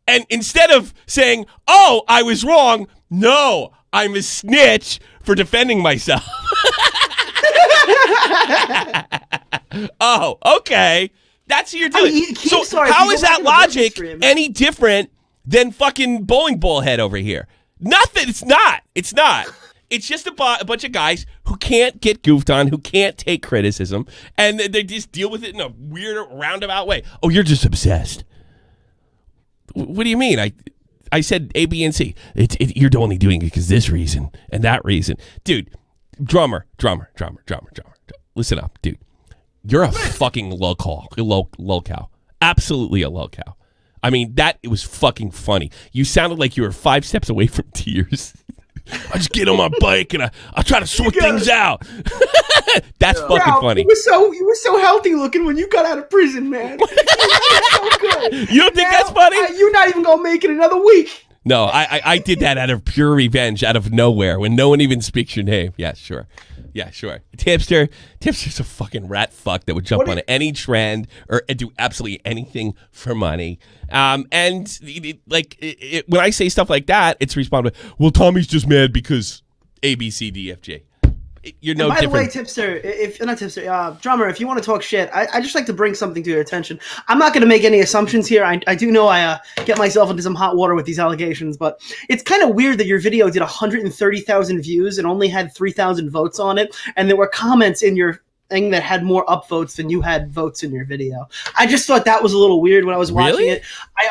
And instead of saying, oh, I was wrong, no, I'm a snitch for defending myself. Oh, okay. That's what you're doing. So how is that logic any different than fucking bowling ball head over here? Nothing. It's not. It's not. It's just a bunch of guys who can't get goofed on, who can't take criticism, and they just deal with it in a weird, roundabout way. Oh, you're just obsessed. What do you mean? I said A, B, and C. You're only doing it because this reason and that reason. Dude, drummer. Listen up, dude. You're a fucking lolcow. Absolutely a lolcow. I mean, it was fucking funny. You sounded like you were 5 steps away from tears. I just get on my bike and I try to sort things out. That's fucking funny. You were so healthy looking when you got out of prison, man. You were so good. You don't think that's funny? You're not even gonna make it another week. No, I did that out of pure revenge, out of nowhere, when no one even speaks your name. Yeah, sure. Tipster's a fucking rat fuck that would jump on any trend or do absolutely anything for money. And when I say stuff like that, it's responded, well, Tommy's just mad because A, B, C, D, F, G. You're no different. By the way, Tipster, Drummer, if you want to talk shit, I just like to bring something to your attention. I'm not going to make any assumptions here. I do know I get myself into some hot water with these allegations, but it's kind of weird that your video did 130,000 views and only had 3,000 votes on it, and there were comments in your thing that had more upvotes than you had votes in your video. I just thought that was a little weird when I was watching it.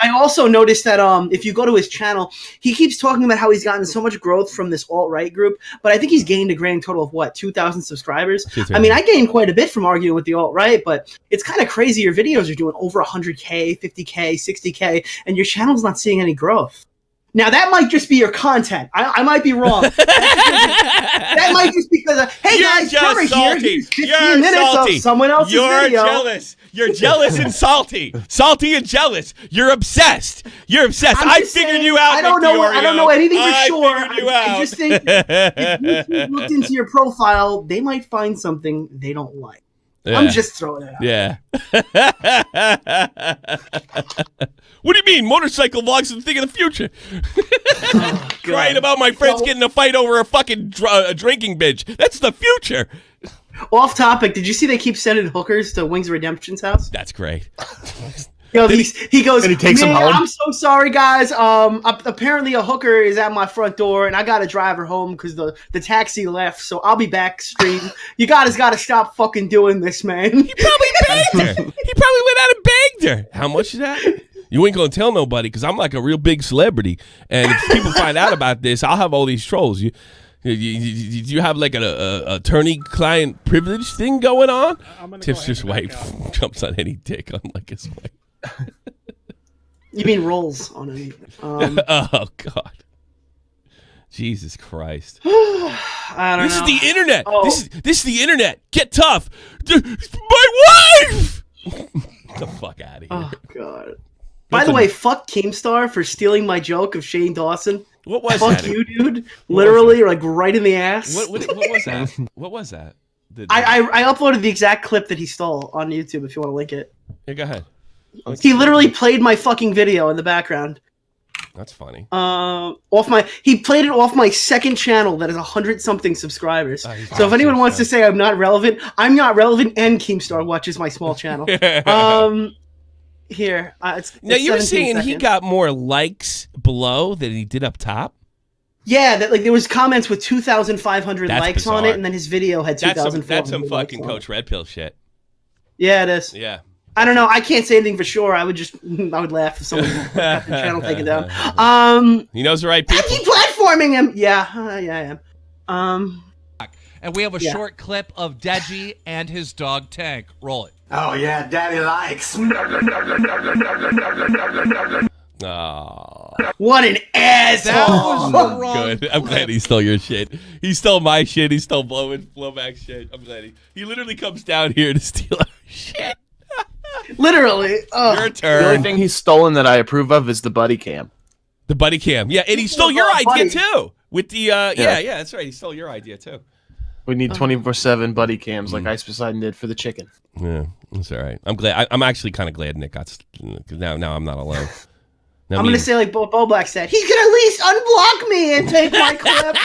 I also noticed that if you go to his channel, he keeps talking about how he's gotten so much growth from this alt-right group, but I think he's gained a grand total of, 2,000 subscribers? I mean, I gained quite a bit from arguing with the alt-right, but it's kind of crazy. Your videos are doing over 100K, 50K, 60K, and your channel's not seeing any growth. Now, that might just be your content. I might be wrong. That might just be because, hey, guys, Trevor here. 15 minutes of someone else's video. You're jealous. You're jealous and salty. Salty and jealous. You're obsessed. I figured you out, I don't know anything for sure. I just think if you looked into your profile, they might find something they don't like. Yeah. I'm just throwing it out. Yeah. What do you mean? Motorcycle vlogs are the thing of the future. Crying about my friends getting in a fight over a fucking drinking binge. That's the future. Off topic, did you see they keep sending hookers to Wings of Redemption's house? That's great. He goes, and he takes them home. I'm so sorry, guys. Apparently a hooker is at my front door, and I got to drive her home because the taxi left, so I'll be back stream. You guys got to stop fucking doing this, man. He probably begged her. He probably went out and begged her. How much is that? You ain't going to tell nobody because I'm like a real big celebrity, and if people find out about this, I'll have all these trolls. You have like an attorney-client privilege thing going on? Tipster's wife jumps on any dick unlike his wife. You mean rolls on anything? Oh God! Jesus Christ. I don't This know. is the internet. Oh. This is the internet. Get tough. My wife. Get the fuck out of here. Oh God. By the way, fuck Keemstar for stealing my joke of Shane Dawson. What was fuck that? you, dude. Literally, like right in the ass. What was that? What was that? I uploaded the exact clip that he stole on YouTube. If you want to link it. Yeah, go ahead. He literally played my fucking video in the background. That's funny. He played it off my second channel that has 100-something subscribers. So if anyone wants to say I'm not relevant, I'm not relevant, and Keemstar watches my small channel. Here, it's Now you were 17 saying he seconds. got more likes below than he did up top. Yeah, that like there was comments with 2,500 That's likes on bizarre. it, and then his video had 2,400. That's some likes fucking on Coach Red Pill shit. it. Yeah, it is. Yeah. I don't know. I can't say anything for sure. I would laugh if someone got the channel taken down. He knows the right people. I keep platforming him. Yeah, I am. And we have a Yeah. short clip of Deji and his dog Tank. Roll it. Oh yeah, Daddy likes. Oh. What an asshole! That was the wrong Good. I'm glad he stole your shit. He stole my shit. He stole blowback shit. I'm glad he literally comes down here to steal our shit. Literally. Your turn. The only thing he's stolen that I approve of is the buddy cam. The buddy cam. Yeah, and he stole your idea buddy. too. With the yeah, that's right. He stole your idea too. We need 24/7 buddy cams like Ice Poseidon did for the chicken. Yeah, that's all right. I'm glad. I'm actually kind of glad Nick got because now I'm not alone. Now I'm me- gonna say like Bo Black said, he could at least unblock me and take my clip.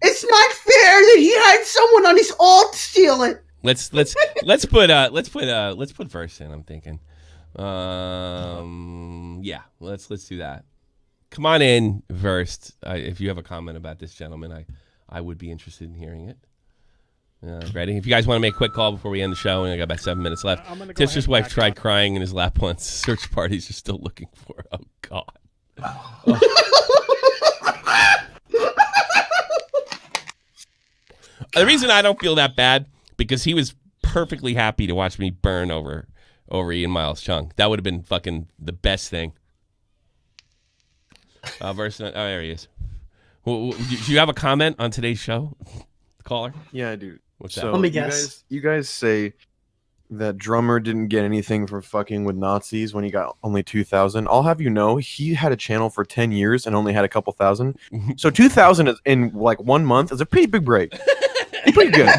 It's not fair that he had someone on his alt steal it. Let's put Versts in. I'm thinking. Yeah, let's do that. Come on in, Versts. If you have a comment about this gentleman, I would be interested in hearing it. Ready? If you guys want to make a quick call before we end the show, and I got about 7 minutes left. Tipster's wife tried crying in his lap once. Search parties are still looking for her. Oh God. The reason I don't feel that bad because he was perfectly happy to watch me burn over Ian Miles Chung. That would have been fucking the best thing. There he is. Do you have a comment on today's show, caller? Yeah, I do. What's that? So Let me guess. You guys say that drummer didn't get anything for fucking with Nazis when he got only 2,000. I'll have you know, he had a channel for 10 years and only had a couple thousand. So 2,000 is in like 1 month is a pretty big break. Pretty good.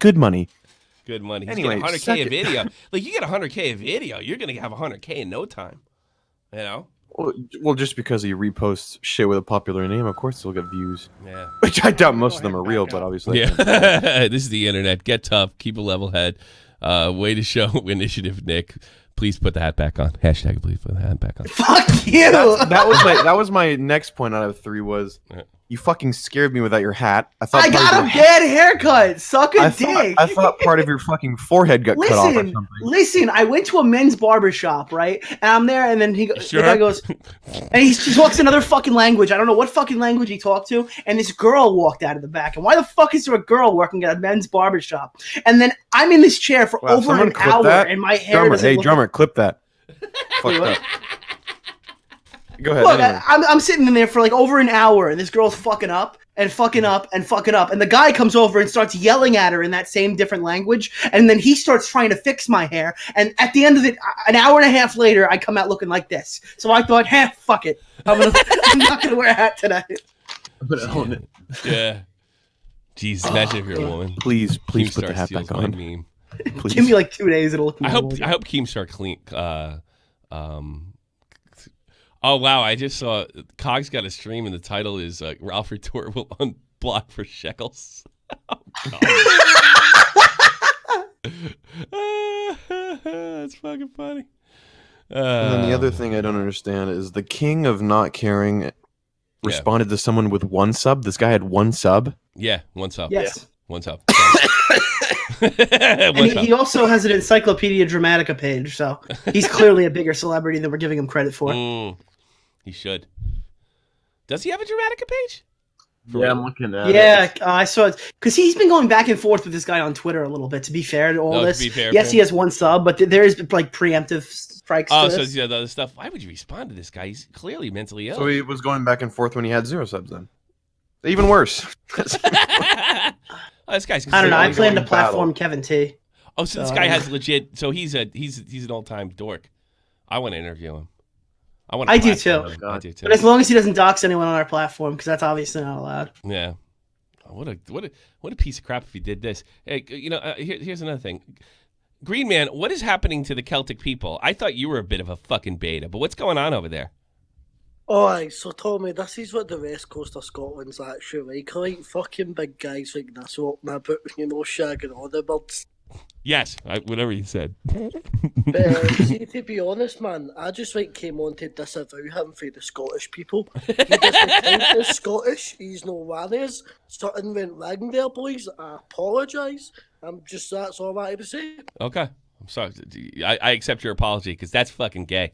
Good money. Good money. He's Anyway, getting 100K a video. Like, you get 100K a video, you're going to have 100K in no time. You know? Well, just because he reposts shit with a popular name, of course he'll get views. Yeah. Which I doubt most of them are real, but obviously. Yeah. This is the internet. Get tough. Keep a level head. Way to show initiative, Nick. Please put the hat back on. Hashtag please put the hat back on. Fuck you. That was my next point out of 3 was you fucking scared me without your hat. I thought I got a bad haircut. Suck a dick. I thought part of your fucking forehead got cut off or something. Listen, I went to a men's barber shop, right? And I'm there, and then the Sure. guy goes, and he talks another fucking language. I don't know what fucking language he talked to. And this girl walked out of the back. And why the fuck is there a girl working at a men's barber shop? And then I'm in this chair for over someone an clip hour, that. and my hair Drummer, doesn't hey, look- drummer, clip that. Fucked up. Go ahead. Look, anyway. I'm sitting in there for like over an hour, and this girl's fucking up and fucking up and fucking up. And the guy comes over and starts yelling at her in that same different language. And then he starts trying to fix my hair. And at the end of it, an hour and a half later, I come out looking like this. So I thought, fuck it. I'm not going to wear a hat today. I'm gonna own it. Yeah. Jeez, imagine if you're a woman. Please put Keemstar the hat steals back my on. meme. Please. Give me like 2 days. It'll look I normal hope again. Keemstar clean. Oh wow! I just saw Cog's got a stream, and the title is "Ralph Tour will unblock for shekels." Oh, God. That's fucking funny. And then the other thing I don't understand is the king of not caring responded to someone with 1 sub. This guy had 1 sub. Yeah, 1 sub. Yes. Yeah. 1 sub. And he also has an Encyclopedia Dramatica page, so he's clearly a bigger celebrity than we're giving him credit for. He should. Does he have a Dramatica page? Yeah, I'm looking at it. I saw it because he's been going back and forth with this guy on Twitter a little bit. To be fair to all this, yes, he has 1 sub, but there is like preemptive strikes. Oh, to so this. the other stuff. Why would you respond to this guy? He's clearly mentally ill. So he was going back and forth when he had 0 subs. Then, even worse. This guy's. I don't know. I plan to platform Kevin T. Oh, so this guy has legit. So he's an all-time dork. I want to interview him. I do too. I do too. But as long as he doesn't dox anyone on our platform, because that's obviously not allowed. Yeah. What a piece of crap if he did this. Hey, here's another thing. Green Man, what is happening to the Celtic people? I thought you were a bit of a fucking beta, but what's going on over there? Alright, so Tommy, this is what the West Coast of Scotland's actually like fucking big guys like this walking about, shagging all the birds. Yes, whatever you said. See, to be honest, man, I just came on to disavow him for the Scottish people. He doesn't think he's Scottish. He's no warriors. Something went wrong there, boys. I apologise. That's all I had to say. Okay, I'm sorry. I accept your apology because that's fucking gay.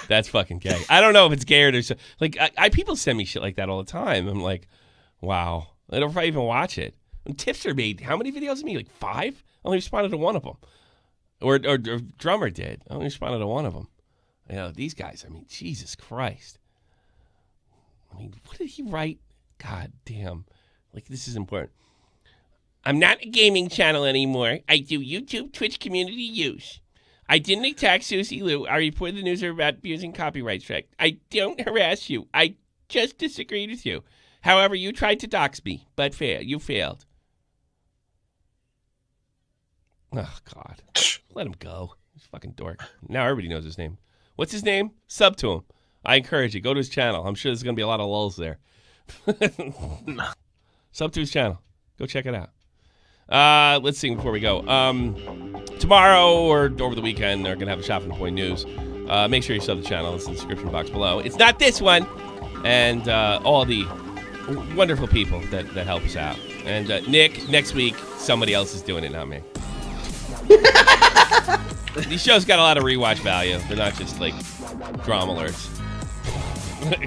That's fucking gay. I don't know if it's gay or there's people send me shit like that all the time. I'm like, wow. I don't know if I even watch it. And Tipster made how many videos of me? Like 5? I only responded to 1 of them. Or Drummer did. I only responded to 1 of them. You know, these guys, I mean, Jesus Christ. I mean, what did he write? God damn. Like, this is important. I'm not a gaming channel anymore. I do YouTube, Twitch community use. I didn't attack Susie Lou. I reported the news about abusing copyright strike. I don't harass you. I just disagreed with you. However, you tried to dox me, but you failed. Oh, God. Let him go. He's a fucking dork. Now everybody knows his name. What's his name? Sub to him. I encourage you. Go to his channel. I'm sure there's going to be a lot of lulls there. Sub to his channel. Go check it out. Let's see before we go. Tomorrow or over the weekend, they're going to have a Shopping Point news. Make sure you sub the channel. It's in the description box below. It's not this one. And all the wonderful people that help us out. And Nick, next week, somebody else is doing it, not me. These shows got a lot of rewatch value. They're not just like drama alerts.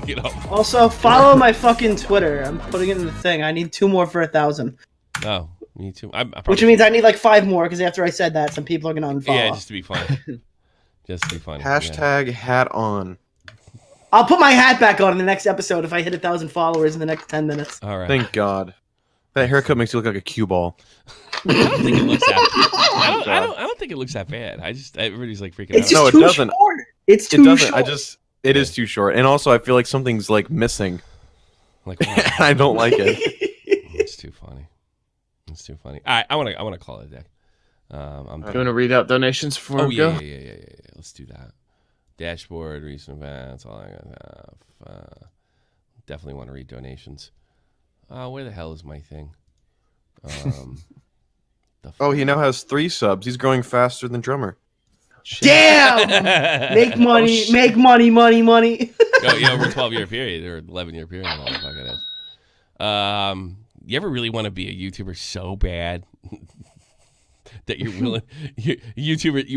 You know. Also, follow my fucking Twitter. I'm putting it in the thing. I need 2 more for 1,000. Oh, me too. Which means I need like 5 more because after I said that, some people are gonna unfollow. Yeah, just to be funny. Just to be funny. Hashtag hat on. I'll put my hat back on in the next episode if I hit 1,000 followers in the next 10 minutes. All right. Thank God. That haircut makes you look like a cue ball. I don't think it looks that. I don't think it looks that bad. Everybody's like freaking out. No, it doesn't. Short. It's too short. It is too short, and also I feel like something's like missing. Like what? I don't like it. It's too funny. It's too funny. All right, I want to call it a day. I'm going to read out donations for go. Yeah. Let's do that. Dashboard, recent events, all I got. Definitely want to read donations. Where the hell is my thing? He now has 3 subs. He's growing faster than Drummer. Damn! Make money, make money. Over a 12-year period or 11-year period. I don't know what the fuck it is. You ever really want to be a YouTuber so bad that you're willing? You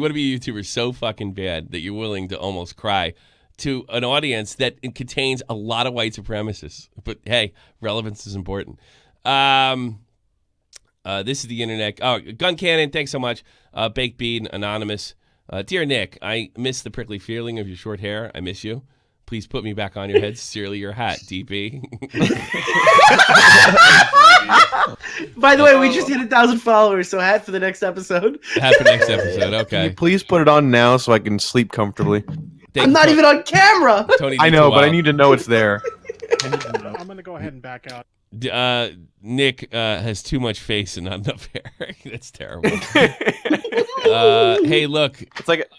want to be a YouTuber so fucking bad that you're willing to almost cry to an audience that it contains a lot of white supremacists. But hey, relevance is important. This is the internet. Oh, Gun Cannon, thanks so much. Baked Bean, Anonymous. Dear Nick, I miss the prickly feeling of your short hair. I miss you. Please put me back on your head. Sincerely, your hat, DP. By the way, we just hit 1,000 followers, so hat for the next episode. Hat for next episode, okay. Can you please put it on now so I can sleep comfortably? I'm not even on camera. Tony, I know, but I need to know it's there. I'm going to go ahead and back out. Nick has too much face and not enough hair. That's terrible. Hey, look. It's like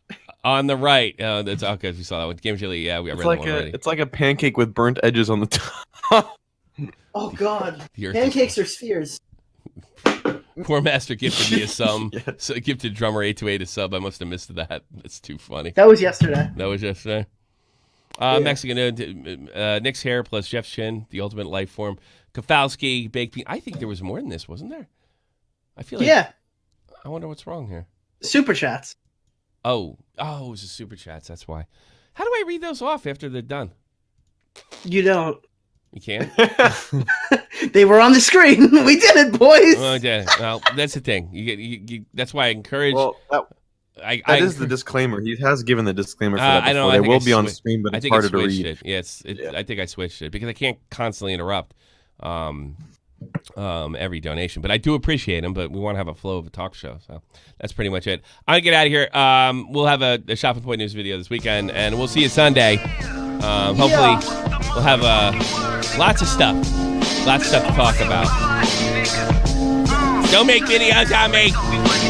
on the right. That's okay. We saw that one. Game Chili. Yeah, we read that one already. It's like a pancake with burnt edges on the top. Oh God! Pancakes are spheres. Poor Master gifted me a sub. Yes. So gifted Drummer 828 a sub. I must have missed that. That's too funny. That was yesterday. Mexican Nick's hair plus Jeff's chin, the ultimate life form. Kafalski, Baked Bean. I think there was more than this, wasn't there? I feel like. Yeah. I wonder what's wrong here. Super chats. Oh, it was the super chats. That's why. How do I read those off after they're done? You don't. You can't? They were on the screen. We did it, boys. Oh, yeah. Well, that's the thing. That's why I encourage. Well, that is the disclaimer. He has given the disclaimer for that before. I know. They will be on screen, but it's harder to read. It. Yes, I think I switched it because I can't constantly interrupt every donation. But I do appreciate them. But we want to have a flow of a talk show, so that's pretty much it. I'm gonna get out of here. We'll have a Shopping Point News video this weekend, and we'll see you Sunday. Hopefully, we'll have lots of stuff to talk about. Don't make videos on me.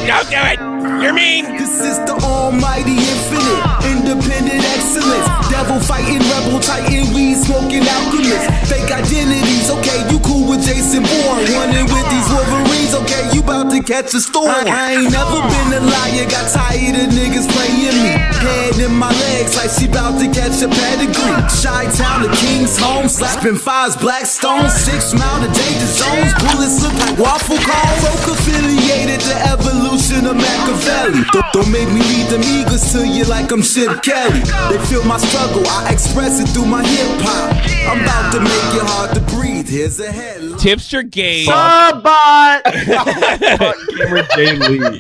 Don't do it. You're mean. This is the almighty infinite, independent excellence. Devil fighting, rebel titan, weed smoking alchemist. Fake identities, okay, you cool with Jason Bourne. Running with these Wolverines, okay, you about to catch a storm. I ain't never been a liar, got tired of niggas playing me. Head in my legs like she about to catch a pedigree. Chi-Town, the King's home, slapping fives, black stones. 6 Mile to danger zones, bullets look like waffle cones. Folk affiliated to evolution of Machiavelli. Don't make me read them eagles to you like I'm Chip Kelly. They feel my struggle, I express it through my hip hop. I'm about to make it hard to breathe. Here's a headline. Tipster gave.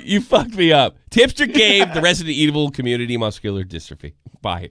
You fucked me up. Tipster gave the Resident Evil community muscular dystrophy. Bye.